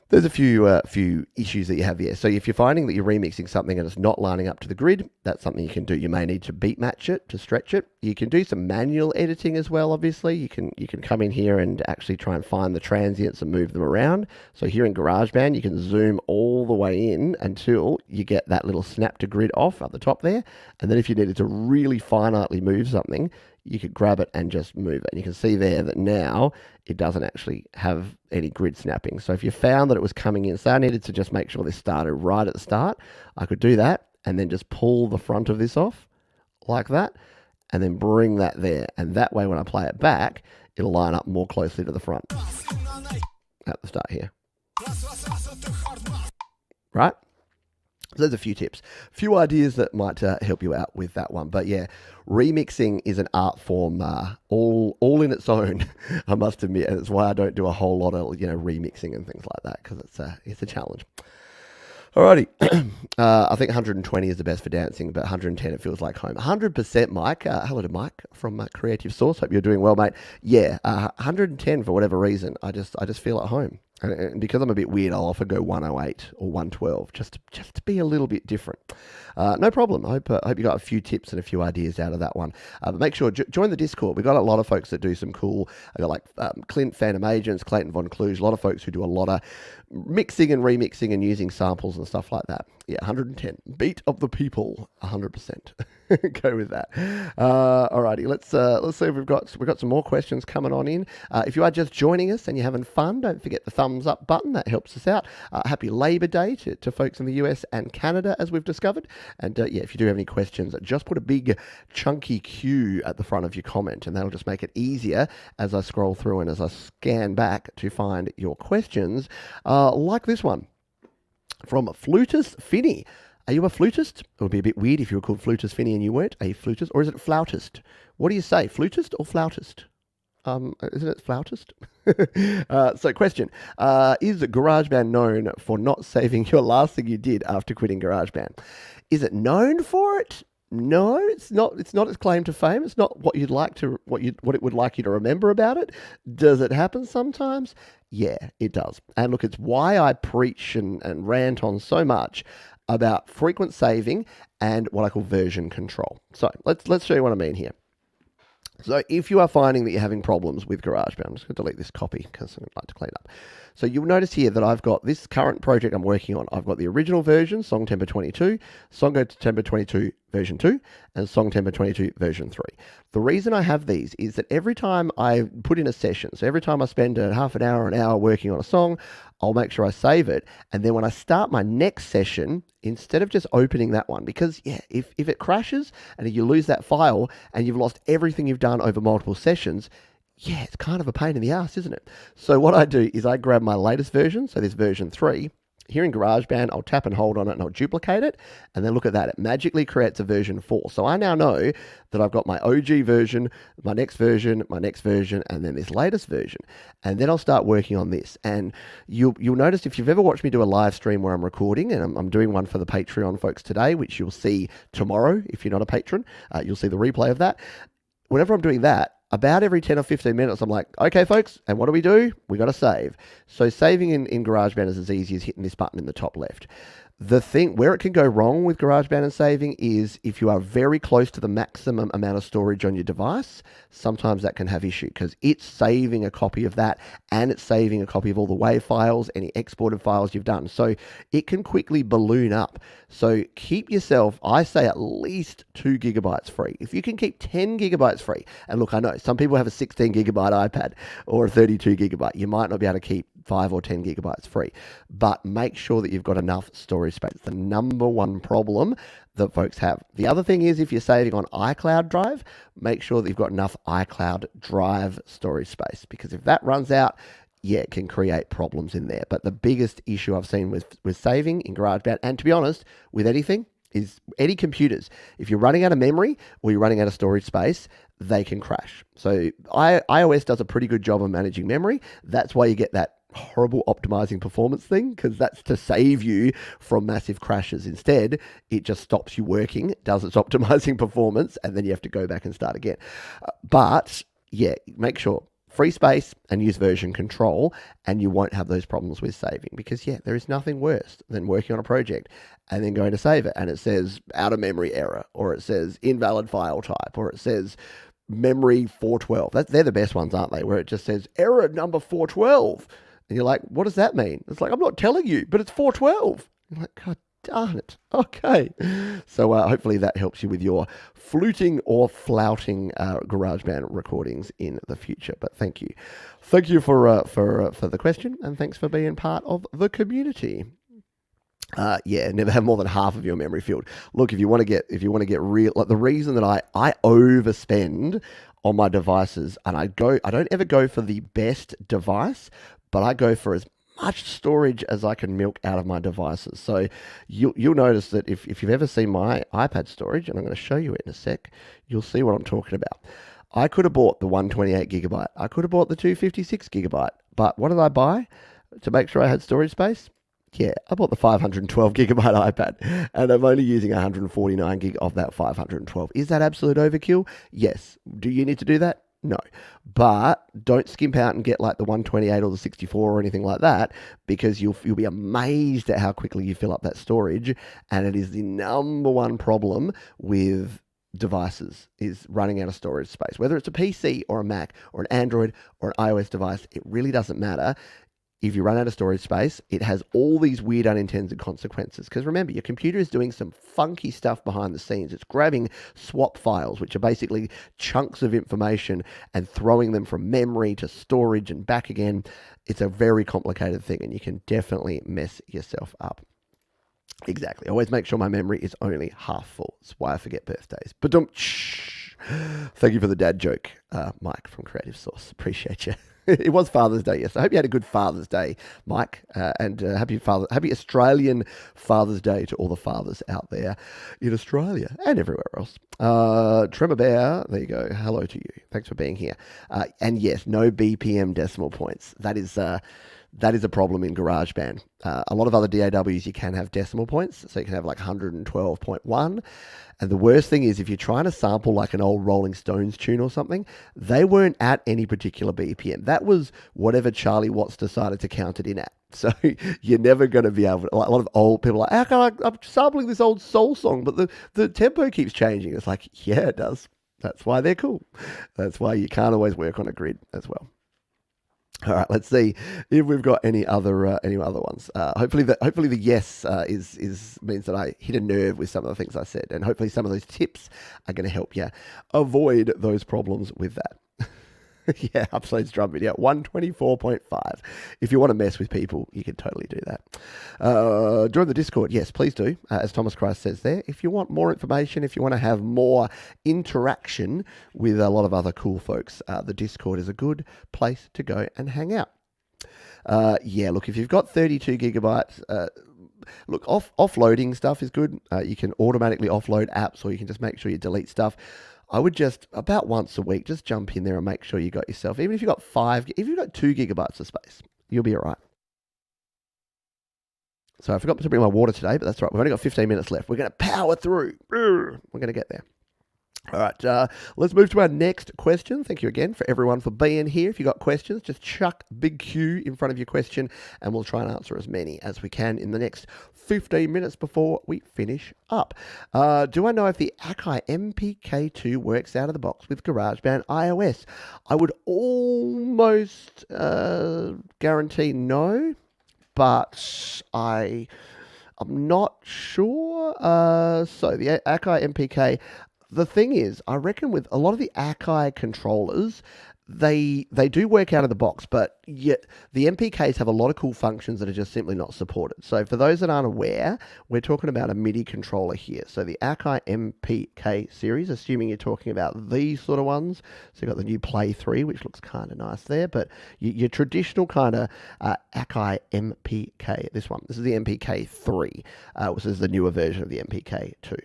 there's a few issues that you have here. So if you're finding that you're remixing something and it's not lining up to the grid, that's something you can do. You may need to beat match it to stretch it. You can do some manual editing as well, obviously. You can come in here and actually try and find the transients and move them around. So here in GarageBand, you can zoom all the way in until you get that little snap to grid off at the top there. And then if you needed to really finitely move something, you could grab it and just move it. And you can see there that now it doesn't actually have any grid snapping. So if you found that it was coming in, say I needed to just make sure this started right at the start, I could do that and then just pull the front of this off like that and then bring that there. And that way when I play it back, it'll line up more closely to the front at the start here. Right? So there's a few tips, a few ideas that might help you out with that one. But yeah, remixing is an art form all in its own, I must admit. And it's why I don't do a whole lot of remixing and things like that, because it's a challenge. Alrighty, I think 120 is the best for dancing, but 110 it feels like home. 100% Mike, hello to Mike from Creative Source. Hope you're doing well, mate. Yeah, 110 for whatever reason. I just feel at home. And because I'm a bit weird, I'll often go 108 or 112 just to be a little bit different. No problem. I hope you got a few tips and a few ideas out of that one. But make sure, join the Discord. We've got a lot of folks that do some cool, I got like Clint, Phantom Agents, Clayton Von Kluge, a lot of folks who do a lot of mixing and remixing and using samples and stuff like that. Yeah, 110. Beat of the people, 100%. Go with that. Alrighty, let's see if we've got some more questions coming on in. If you are just joining us and you're having fun, don't forget the thumbs up button. That helps us out. Happy Labor Day to folks in the US and Canada, as we've discovered. And yeah, if you do have any questions, just put a big chunky Q at the front of your comment, and that'll just make it easier as I scroll through and as I scan back to find your questions, like this one from Flutist Finney. Are you a flutist? It would be a bit weird if you were called Flutist Finney and you weren't a flutist. Or is it flautist? What do you say, flutist or flautist? Isn't it flautist? So question, is GarageBand known for not saving your last thing you did after quitting GarageBand? Is it known for it? No, it's not. It's not its claim to fame. It's not what you'd like to, what it would like you to remember about it. Does it happen sometimes? Yeah, it does. And look, it's why I preach and rant on so much about frequent saving and what I call version control. So let's show you what I mean here. So if you are finding that you're having problems with GarageBand, I'm just going to delete this copy because I'd like to clean up. So you'll notice here that I've got this current project I'm working on. I've got the original version, Song Tempo 22, Song Tempo 22 version 2, and Song Tempo 22 version 3. The reason I have these is that every time I put in a session, so every time I spend a half an hour working on a song, I'll make sure I save it. And then when I start my next session, instead of just opening that one, because yeah, if it crashes and you lose that file and you've lost everything you've done over multiple sessions, yeah, it's kind of a pain in the ass, isn't it? So what I do is I grab my latest version, so this version 3, here in GarageBand, I'll tap and hold on it and I'll duplicate it, and then look at that, it magically creates a version 4. So I now know that I've got my OG version, my next version, and then this latest version. And then I'll start working on this. And you'll notice if you've ever watched me do a live stream where I'm recording, and I'm doing one for the Patreon folks today, which you'll see tomorrow if you're not a patron, you'll see the replay of that. Whenever I'm doing that, about every 10 or 15 minutes, I'm like, okay, folks, and what do? We got to save. So saving in GarageBand is as easy as hitting this button in the top left. The thing where it can go wrong with GarageBand and saving is if you are very close to the maximum amount of storage on your device, sometimes that can have issue because it's saving a copy of that and it's saving a copy of all the WAV files, any exported files you've done. So it can quickly balloon up. So keep yourself, I say at least 2 gigabytes free. If you can keep 10 gigabytes free, and look, I know some people have a 16 gigabyte iPad or a 32 gigabyte. You might not be able to keep 5 or 10 gigabytes free, but make sure that you've got enough storage space. It's the number one problem that folks have. The other thing is if you're saving on iCloud Drive, make sure that you've got enough iCloud Drive storage space, because if that runs out, yeah, it can create problems in there. But the biggest issue I've seen with saving in GarageBand, and to be honest, with anything, is any computers. If you're running out of memory or you're running out of storage space, they can crash. So iOS does a pretty good job of managing memory. That's why you get that horrible optimizing performance thing, because that's to save you from massive crashes. Instead, it just stops you working, does its optimizing performance, and then you have to go back and start again. But yeah, make sure free space and use version control, and you won't have those problems with saving, because yeah, there is nothing worse than working on a project and then going to save it and it says out of memory error, or it says invalid file type, or it says memory 412. They're the best ones, aren't they? Where it just says error number 412. And you're like, what does that mean? It's like, I'm not telling you, but it's 412. You're like, God darn it. Okay. So hopefully that helps you with your fluting or flouting GarageBand recordings in the future. But thank you. Thank you for the question, and thanks for being part of the community. Yeah, never have more than half of your memory filled. Look, if you want to get real, like the reason that I overspend on my devices, and I don't ever go for the best device, but I go for as much storage as I can milk out of my devices. So you'll notice that if you've ever seen my iPad storage, and I'm going to show you it in a sec, you'll see what I'm talking about. I could have bought the 128 gigabyte. I could have bought the 256 gigabyte. But what did I buy to make sure I had storage space? Yeah, I bought the 512 gigabyte iPad, and I'm only using 149 gig of that 512. Is that absolute overkill? Yes. Do you need to do that? No. But don't skimp out and get like the 128 or the 64 or anything like that, because you'll be amazed at how quickly you fill up that storage. And it is the number one problem with devices, is running out of storage space. Whether it's a PC or a Mac or an Android or an iOS device, it really doesn't matter. If you run out of storage space, it has all these weird unintended consequences. Because remember, your computer is doing some funky stuff behind the scenes. It's grabbing swap files, which are basically chunks of information, and throwing them from memory to storage and back again. It's a very complicated thing, and you can definitely mess yourself up. Exactly. Always make sure my memory is only half full. That's why I forget birthdays. But don't. Thank you for the dad joke, Mike from Creative Source. Appreciate you. It was Father's Day, yes. I hope you had a good Father's Day, Mike, and happy Australian Father's Day to all the fathers out there in Australia and everywhere else. Tremor Bear, there you go. Hello to you. Thanks for being here. And yes, no BPM decimal points. That is a problem in GarageBand. A lot of other DAWs, you can have decimal points, so you can have like 112.1. And the worst thing is if you're trying to sample like an old Rolling Stones tune or something, they weren't at any particular BPM. That was whatever Charlie Watts decided to count it in at. So you're never going to be able to, like, a lot of old people are like, how can I'm sampling this old soul song, but the tempo keeps changing. It's like, yeah, it does. That's why they're cool. That's why you can't always work on a grid as well. All right, let's see if we've got any other ones. Hopefully the yes means that I hit a nerve with some of the things I said, and hopefully some of those tips are going to help you avoid those problems with that. Yeah, Upslade's drum video, 124.5. If you want to mess with people, you can totally do that. Join the Discord. Yes, please do. As Thomas Christ says there, if you want more information, if you want to have more interaction with a lot of other cool folks, the Discord is a good place to go and hang out. Yeah, look, if you've got 32 gigabytes, look, offloading stuff is good. You can automatically offload apps, or you can just make sure you delete stuff. I would just, about once a week, just jump in there and make sure you got yourself, even if you've got 2 gigabytes of space, you'll be all right. So I forgot to bring my water today, but that's right. We've only got 15 minutes left. We're going to power through. We're going to get there. All right, let's move to our next question. Thank you again for everyone for being here. If you've got questions, just chuck big Q in front of your question and we'll try and answer as many as we can in the next 15 minutes before we finish up. Do I know if the Akai MPK2 works out of the box with GarageBand iOS? I would almost guarantee no, but I'm not sure. So the Akai MPK, the thing is, I reckon with a lot of the Akai controllers, they do work out of the box, but yet the MPKs have a lot of cool functions that are just simply not supported. So for those that aren't aware, we're talking about a MIDI controller here. So the Akai MPK series, assuming you're talking about these sort of ones. So you've got the new Play 3, which looks kind of nice there, but your traditional kind of Akai MPK, this is the MPK 3, which is the newer version of the MPK 2.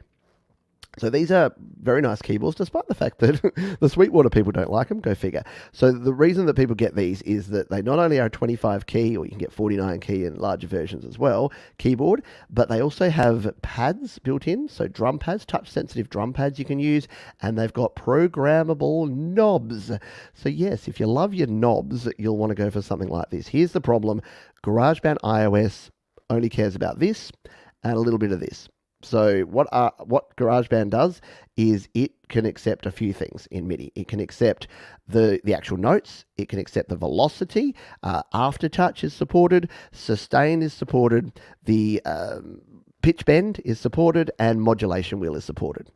So these are very nice keyboards, despite the fact that the Sweetwater people don't like them. Go figure. So the reason that people get these is that they not only are a 25 key, or you can get 49 key in larger versions as well, keyboard, but they also have pads built in. So drum pads, touch sensitive drum pads you can use, and they've got programmable knobs. So yes, if you love your knobs, you'll want to go for something like this. Here's the problem. GarageBand iOS only cares about this and a little bit of this. So what GarageBand does is it can accept a few things in MIDI. It can accept the actual notes. It can accept the velocity. Aftertouch is supported. Sustain is supported. The pitch bend is supported, and modulation wheel is supported.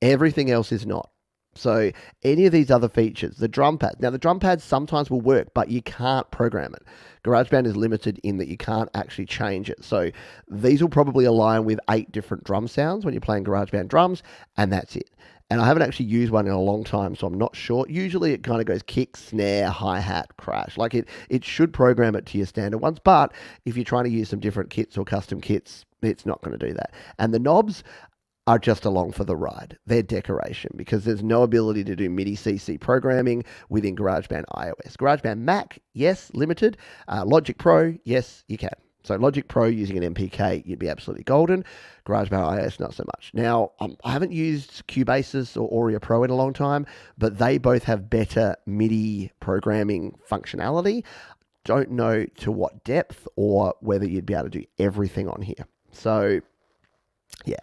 Everything else is not. So any of these other features, the drum pads. Now the drum pads sometimes will work, but you can't program it. GarageBand is limited in that you can't actually change it. So these will probably align with 8 different drum sounds when you're playing GarageBand drums, and that's it. And I haven't actually used one in a long time, so I'm not sure. Usually it kind of goes kick, snare, hi-hat, crash. Like it should program it to your standard ones, but if you're trying to use some different kits or custom kits, it's not going to do that. And the knobs are just along for the ride. They're decoration because there's no ability to do MIDI CC programming within GarageBand iOS. GarageBand Mac, yes, limited. Logic Pro, yes, you can. So Logic Pro using an MPK, you'd be absolutely golden. GarageBand iOS, not so much. Now, I haven't used Cubasis or Audio Pro in a long time, but they both have better MIDI programming functionality. Don't know to what depth or whether you'd be able to do everything on here. So yeah,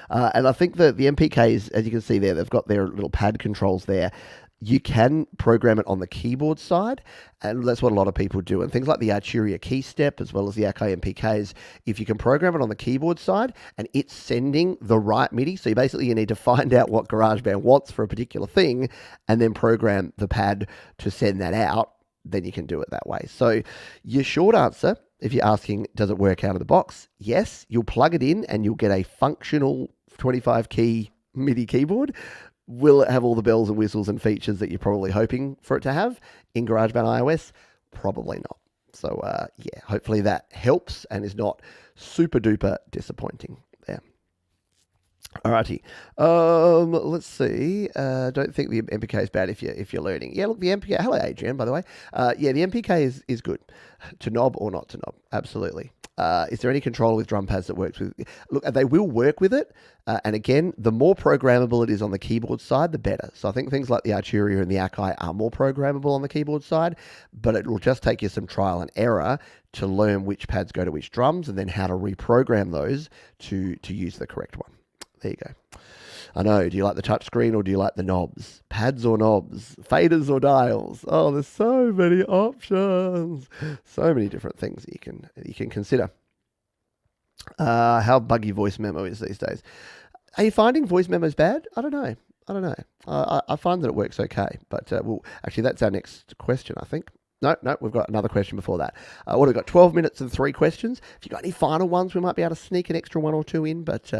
and I think that the MPKs, as you can see there, they've got their little pad controls there. You can program it on the keyboard side, and that's what a lot of people do. And things like the Arturia key step, as well as the Akai MPKs, if you can program it on the keyboard side and it's sending the right MIDI, so you need to find out what GarageBand wants for a particular thing and then program the pad to send that out, then you can do it that way. So your short answer, if you're asking, does it work out of the box? Yes, you'll plug it in and you'll get a functional 25 key MIDI keyboard. Will it have all the bells and whistles and features that you're probably hoping for it to have in GarageBand iOS? Probably not. So yeah, hopefully that helps and is not super duper disappointing there. Alrighty, let's see. Don't think the MPK is bad if you're learning. Yeah, look, the MPK. Hello, Adrian, by the way. Yeah, the MPK is good. To knob or not to knob, absolutely. Is there any controller with drum pads that works with? Look, they will work with it. And again, the more programmable it is on the keyboard side, the better. So I think things like the Arturia and the Akai are more programmable on the keyboard side, but it will just take you some trial and error to learn which pads go to which drums and then how to reprogram those to use the correct one. There you go. I know. Do you like the touchscreen or do you like the knobs? Pads or knobs? Faders or dials? Oh, there's so many options. So many different things that you can consider. How buggy voice memo is these days. Are you finding voice memos bad? I don't know. I find that it works okay. But well, actually, that's our next question, I think. No, we've got another question before that. What have we got? 12 minutes and 3 questions. If you've got any final ones, we might be able to sneak an extra 1 or 2 in, but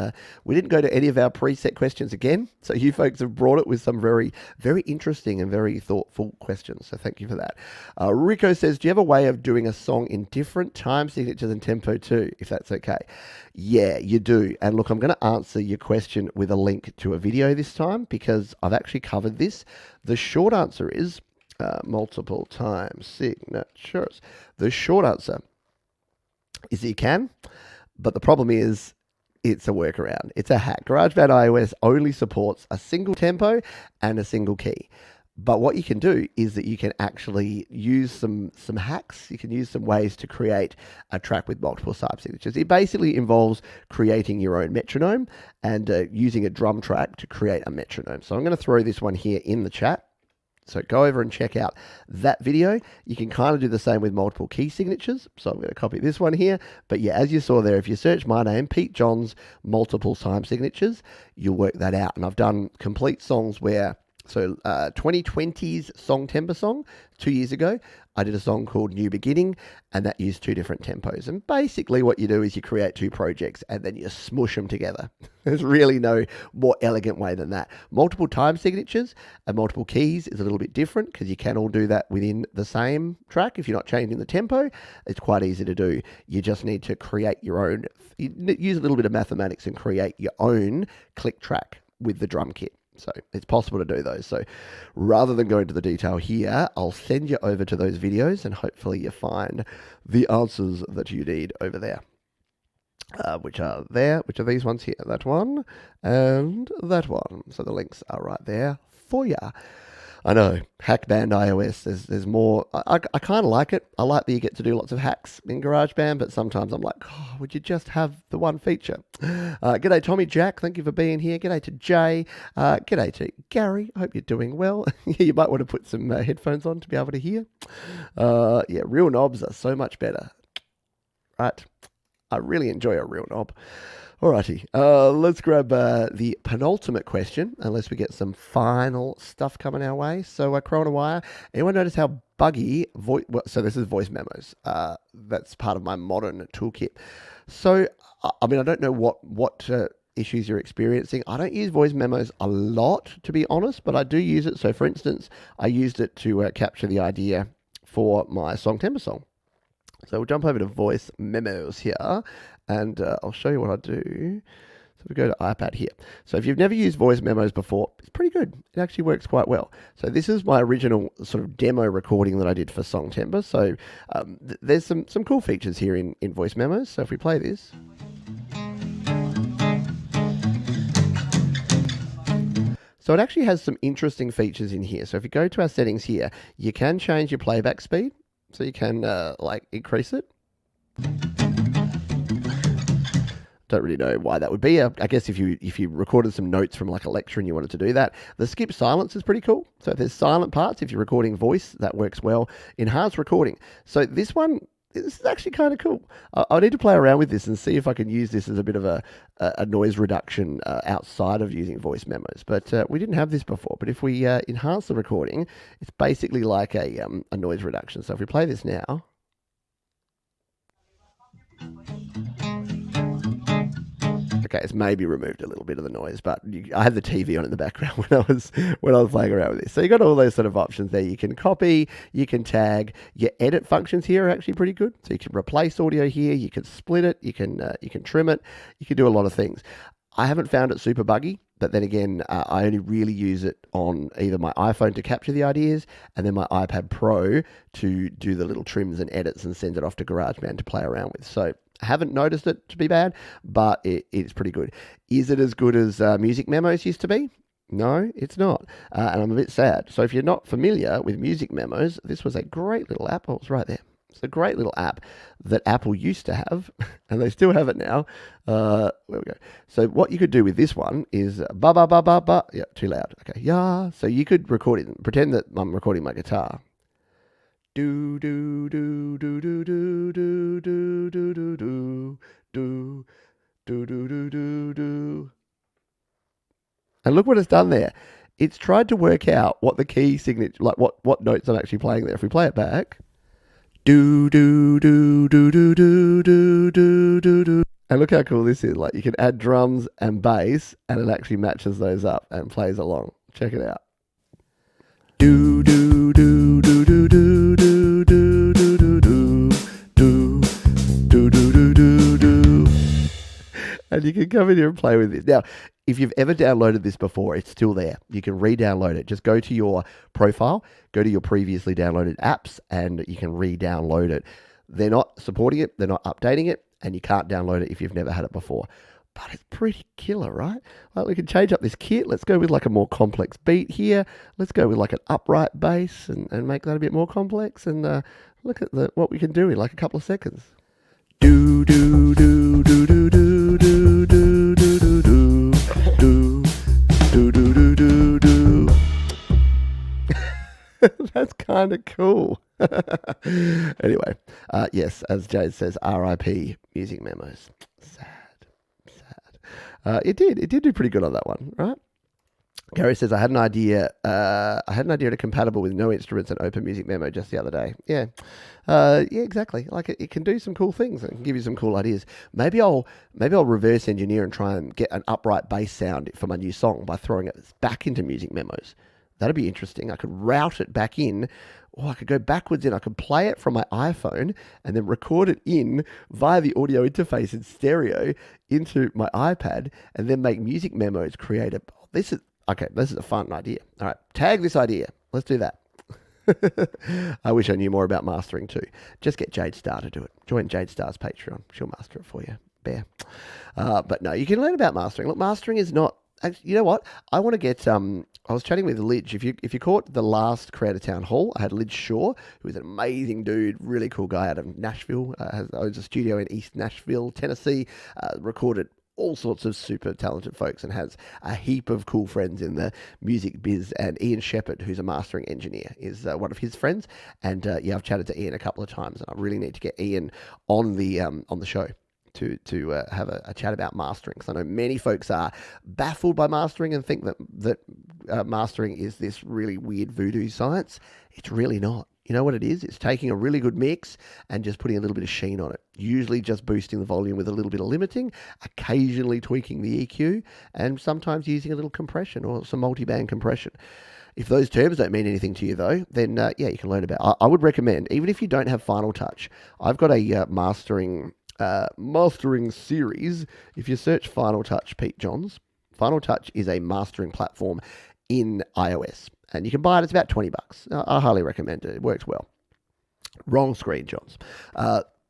we didn't go to any of our preset questions again. So you folks have brought it with some very, very interesting and very thoughtful questions. So thank you for that. Rico says, do you have a way of doing a song in different time signatures and tempo too, if that's okay? Yeah, you do. And look, I'm going to answer your question with a link to a video this time because I've actually covered this. The short answer is multiple time signatures. The short answer is that you can, but the problem is it's a workaround. It's a hack. GarageBand iOS only supports a single tempo and a single key. But what you can do is that you can actually use some hacks. You can use some ways to create a track with multiple time signatures. It basically involves creating your own metronome and using a drum track to create a metronome. So I'm going to throw this one here in the chat. So go over and check out that video. You can kind of do the same with multiple key signatures. So I'm going to copy this one here. But yeah, as you saw there, if you search my name, Pete Johns, multiple time signatures, you'll work that out. And I've done complete songs where, so 2020's Song Temper song, 2 years ago, I did a song called New Beginning, and that used two different tempos. And basically what you do is you create two projects and then you smush them together. There's really no more elegant way than that. Multiple time signatures and multiple keys is a little bit different because you can all do that within the same track. If you're not changing the tempo, it's quite easy to do. You just need to create your own, use a little bit of mathematics and create your own click track with the drum kit. So it's possible to do those. So rather than go into the detail here, I'll send you over to those videos and hopefully you find the answers that you need over there. Which are these ones here, that one and that one. So the links are right there for you. I know, Hackband iOS, there's more. I kind of like it. I like that you get to do lots of hacks in GarageBand, but sometimes I'm like, oh, would you just have the one feature? G'day, Tommy Jack. Thank you for being here. G'day to Jay. G'day to Gary. I hope you're doing well. You might want to put some headphones on to be able to hear. Yeah, real knobs are so much better. Right. I really enjoy a real knob. Alrighty, let's grab the penultimate question, unless we get some final stuff coming our way. So, Corona Wire, anyone notice how buggy so this is voice memos. That's part of my modern toolkit. So, I mean, I don't know what issues you're experiencing. I don't use voice memos a lot, to be honest, but I do use it. So, for instance, I used it to capture the idea for my Song Temper song. So we'll jump over to voice memos here, and I'll show you what I do. So we go to iPad here. So if you've never used voice memos before, it's pretty good. It actually works quite well. So this is my original sort of demo recording that I did for Song Temper. So there's some cool features here in voice memos. So if we play this. So it actually has some interesting features in here. So if you go to our settings here, you can change your playback speed. So you can like increase it. Don't really know why that would be. I guess if you recorded some notes from like a lecture and you wanted to do that. The skip silence is pretty cool. So if there's silent parts, if you're recording voice, that works well. Enhanced recording. So this is actually kind of cool. I need to play around with this and see if I can use this as a bit of a noise reduction outside of using voice memos. But we didn't have this before. But if we enhance the recording, it's basically like a noise reduction. So if we play this now. Okay, it's maybe removed a little bit of the noise, but I had the TV on in the background when I was playing around with this. So you got all those sort of options there. You can copy, you can tag. Your edit functions here are actually pretty good. So you can replace audio here, you can split it, you can trim it, you can do a lot of things. I haven't found it super buggy, but then again, I only really use it on either my iPhone to capture the ideas and then my iPad Pro to do the little trims and edits and send it off to GarageBand to play around with. So I haven't noticed it to be bad, but it's pretty good. Is it as good as Music Memos used to be? No, it's not. And I'm a bit sad. So if you're not familiar with Music Memos, this was a great little app. Oh, it's right there. It's a great little app that Apple used to have, and they still have it now. There we go. So what you could do with this one is ba ba ba ba ba. Yeah, too loud. Okay, yeah. So you could record it. Pretend that I'm recording my guitar. Do do do do do do do do do do do do do do do do do. And look what it's done there. It's tried to work out what the key signature, like what notes I'm actually playing there. If we play it back. Do do do do do do do do do do. And look how cool this is. Like you can add drums and bass, and it actually matches those up and plays along. Check it out. Do do do do do do do do do do do do do do do do. And you can come in here and play with this. Now, if you've ever downloaded this before, it's still there. You can re-download it. Just go to your profile, go to your previously downloaded apps, and you can re-download it. They're not supporting it, they're not updating it, and you can't download it if you've never had it before. but it's pretty killer, right? Like we can change up this kit. Let's go with like a more complex beat here. Let's go with like an upright bass and make that a bit more complex. And look at what we can do in like a couple of seconds. Do do do do do do do do do do do do do do do do. That's kind of cool. Anyway, yes, as Jade says, R.I.P. Music Memos. Sad. It did do pretty good on that one, right? Gary says, I had an idea to compatible with no instruments and open music memo just the other day. Yeah, exactly. Like it can do some cool things and give you some cool ideas. Maybe I'll reverse engineer and try and get an upright bass sound for my new song by throwing it back into music memos. That'd be interesting. I could route it back in, or I could go backwards in. I could play it from my iPhone and then record it in via the audio interface in stereo into my iPad, and then make music memos creative. This is a fun idea. All right, tag this idea. Let's do that. I wish I knew more about mastering too. Just get Jade Star to do it. Join Jade Star's Patreon. She'll master it for you. Bear. But no, you can learn about mastering. Look, mastering is not... You know what? I want to get... I was chatting with Lidge. If you caught the last Creator Town Hall, I had Lidge Shaw, who is an amazing dude, really cool guy out of Nashville. Owns a studio in East Nashville, Tennessee. Recorded all sorts of super talented folks and has a heap of cool friends in the music biz. And Ian Shepherd, who's a mastering engineer, is one of his friends. And I've chatted to Ian a couple of times, and I really need to get Ian on the show to have a chat about mastering. Because I know many folks are baffled by mastering and think that mastering is this really weird voodoo science. It's really not. You know what it is? It's taking a really good mix and just putting a little bit of sheen on it. Usually just boosting the volume with a little bit of limiting, occasionally tweaking the EQ, and sometimes using a little compression or some multi-band compression. If those terms don't mean anything to you, though, then you can learn about it. I would recommend, even if you don't have Final Touch, I've got a mastering series. If you search Final Touch Pete Johns, Final Touch is a mastering platform in iOS, and you can buy it. It's about $20. I highly recommend it. It works well. Wrong screen, Johns.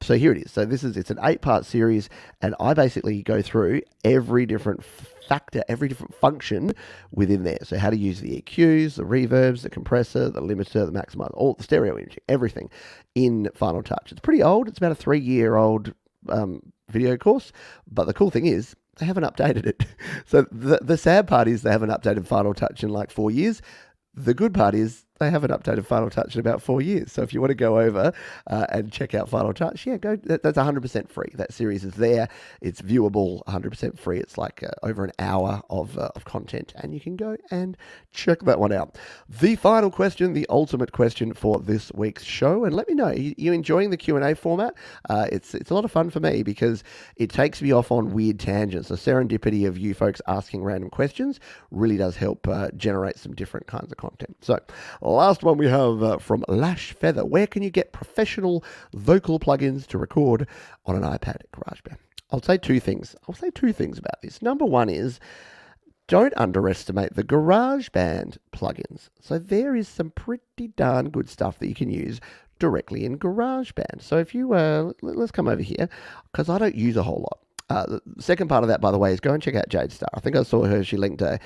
So here it is. So it's an 8-part series, and I basically go through every different factor, every different function within there. So how to use the EQs, the reverbs, the compressor, the limiter, the maximizer, all the stereo imaging, everything in Final Touch. It's pretty old. It's about a 3-year-old video course, but the cool thing is they haven't updated it. So the sad part is they haven't updated Final Touch in like 4 years. The good part is they haven't updated Final Touch in about 4 years. So if you want to go over and check out Final Touch, go. That's 100% free. That series is there. It's viewable, 100% free. It's like over an hour of content, and you can go and check that one out. The final question, the ultimate question for this week's show, and let me know, are you enjoying the Q&A format? It's a lot of fun for me because it takes me off on weird tangents. The serendipity of you folks asking random questions really does help generate some different kinds of content. So last one we have from Lash Feather. Where can you get professional vocal plugins to record on an iPad at GarageBand? I'll say two things about this. Number one is, don't underestimate the GarageBand plugins. So there is some pretty darn good stuff that you can use directly in GarageBand. So if you, let's come over here, because I don't use a whole lot. The second part of that, by the way, is go and check out Jade Star. I think I saw her. She linked a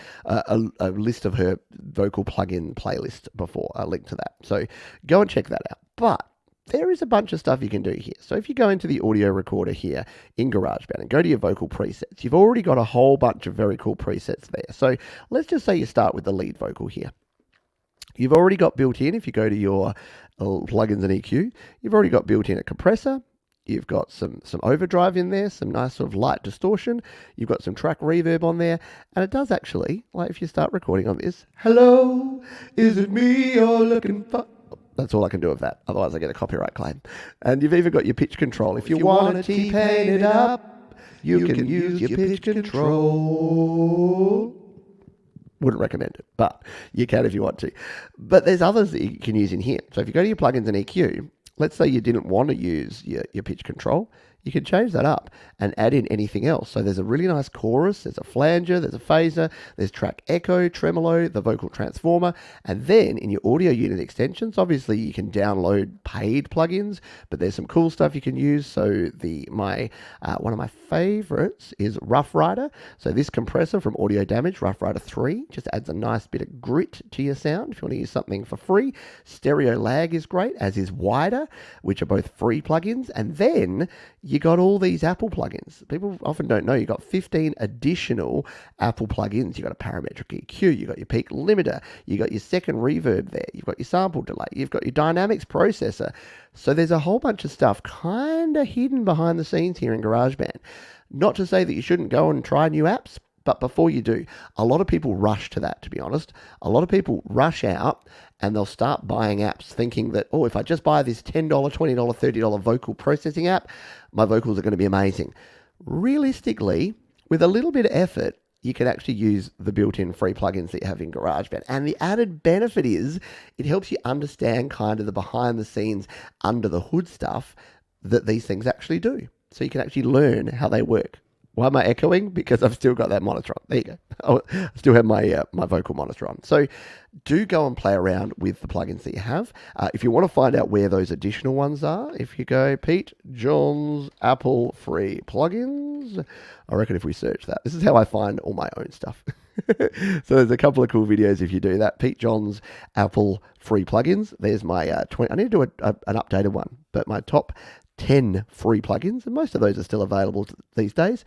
list of her vocal plugin playlist before. I linked to that. So go and check that out. But there is a bunch of stuff you can do here. So if you go into the audio recorder here in GarageBand and go to your vocal presets, you've already got a whole bunch of very cool presets there. So let's just say you start with the lead vocal here. You've already got built in, if you go to your plugins and EQ, you've already got built in a compressor. You've got some overdrive in there, some nice sort of light distortion. You've got some track reverb on there. And it does actually, like if you start recording on this, hello, is it me you're looking for? That's all I can do of that. Otherwise I get a copyright claim. And you've even got your pitch control. If you want to T-paint it up, you can use your pitch control. Wouldn't recommend it, but you can if you want to. But there's others that you can use in here. So if you go to your plugins and EQ, let's say you didn't want to use your pitch control, you can change that up and add in anything else. So there's a really nice chorus, there's a flanger, there's a phaser, there's track echo, tremolo, the vocal transformer, and then in your audio unit extensions, obviously you can download paid plugins, but there's some cool stuff you can use. So one of my favorites is Rough Rider. So this compressor from Audio Damage, Rough Rider 3, just adds a nice bit of grit to your sound if you want to use something for free. Stereo Lag is great, as is Wider, which are both free plugins. And then you got all these Apple plugins. People often don't know you got 15 additional Apple plugins. You got a parametric EQ, you got your peak limiter, you got your second reverb there, you've got your sample delay, you've got your dynamics processor. So there's a whole bunch of stuff kind of hidden behind the scenes here in GarageBand. Not to say that you shouldn't go and try new apps, but before you do, a lot of people rush to that, to be honest. A lot of people rush out and they'll start buying apps thinking that, oh, if I just buy this $10, $20, $30 vocal processing app, my vocals are going to be amazing. Realistically, with a little bit of effort, you can actually use the built-in free plugins that you have in GarageBand. And the added benefit is it helps you understand kind of the behind-the-scenes, under-the-hood stuff that these things actually do. So you can actually learn how they work. Why am I echoing? Because I've still got that monitor on. There you go. I still have my vocal monitor on. So do go and play around with the plugins that you have. If you want to find out where those additional ones are, if you go Pete John's Apple free plugins, I reckon if we search that, this is how I find all my own stuff. So there's a couple of cool videos if you do that. Pete John's Apple free plugins. There's my 20. I need to do an updated one, but my top 10 free plugins, and most of those are still available these days.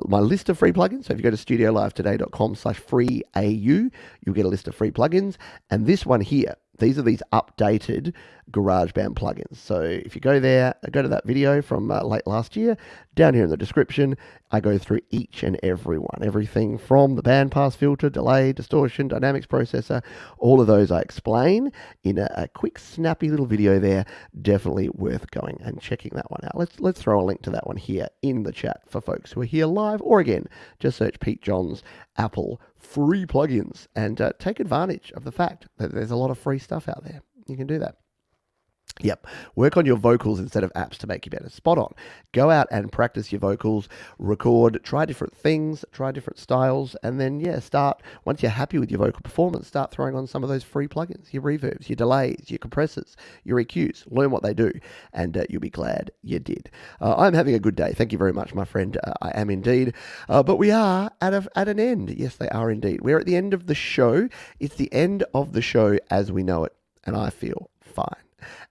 My list of free plugins, so if you go to studiolivetoday.com/freeau, you'll get a list of free plugins. And this one here, these are these updated GarageBand plugins. So if you go there, go to that video from late last year, down here in the description, I go through each and every one. Everything from the bandpass filter, delay, distortion, dynamics processor, all of those I explain in a quick, snappy little video there. Definitely worth going and checking that one out. Let's throw a link to that one here in the chat for folks who are here live, or again, just search Pete John's Apple free plugins and take advantage of the fact that there's a lot of free stuff out there. You can do that. Yep. Work on your vocals instead of apps to make you better. Spot on. Go out and practice your vocals, record, try different things, try different styles, and then, start, once you're happy with your vocal performance, start throwing on some of those free plugins, your reverbs, your delays, your compressors, your EQs. Learn what they do, and you'll be glad you did. I'm having a good day. Thank you very much, my friend. I am indeed. But we are at an end. Yes, they are indeed. We're at the end of the show. It's the end of the show as we know it, and I feel fine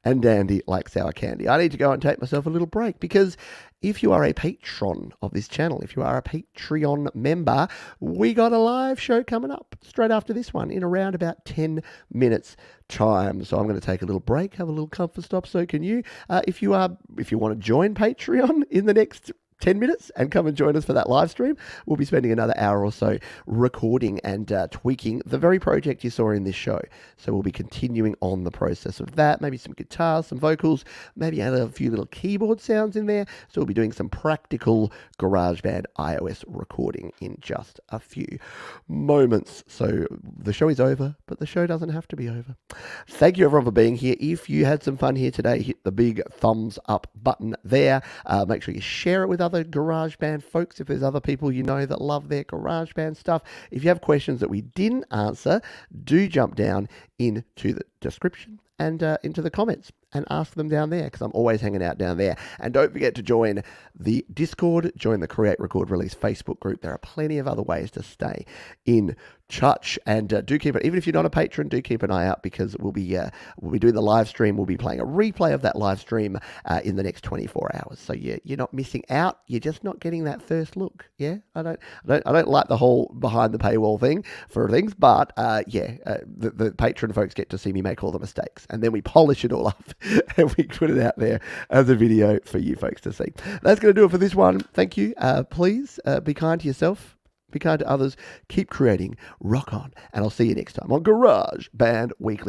and dandy like sour candy. I need to go and take myself a little break, because if you are a patron of this channel, if you are a Patreon member, we got a live show coming up straight after this one in around about 10 minutes time. So I'm going to take a little break, have a little comfort stop. So can you, if you want to join Patreon in the next 10 minutes and come and join us for that live stream. We'll be spending another hour or so recording and tweaking the very project you saw in this show. So we'll be continuing on the process of that, maybe some guitars, some vocals, maybe add a few little keyboard sounds in there. So we'll be doing some practical GarageBand iOS recording in just a few moments. So the show is over, but the show doesn't have to be over. Thank you everyone for being here. If you had some fun here today, hit the big thumbs up button there. Make sure you share it with other GarageBand folks if there's other people you know that love their GarageBand stuff. If you have questions that we didn't answer, do jump down into the description and into the comments and ask them down there, because I'm always hanging out down there. And don't forget to join the Discord, join the Create, Record, Release Facebook group. There are plenty of other ways to stay in touch, and do keep it, even if you're not a patron, do keep an eye out, because we'll be doing the live stream. We'll be playing a replay of that live stream in the next 24 hours. So you're not missing out. You're just not getting that first look. Yeah, I don't like the whole behind the paywall thing for things, but the patron folks get to see me make all the mistakes, and then we polish it all up and we put it out there as a video for you folks to see. That's going to do it for this one. Thank you. Please be kind to yourself. Be kind to others. Keep creating. Rock on. And I'll see you next time on GarageBand Weekly.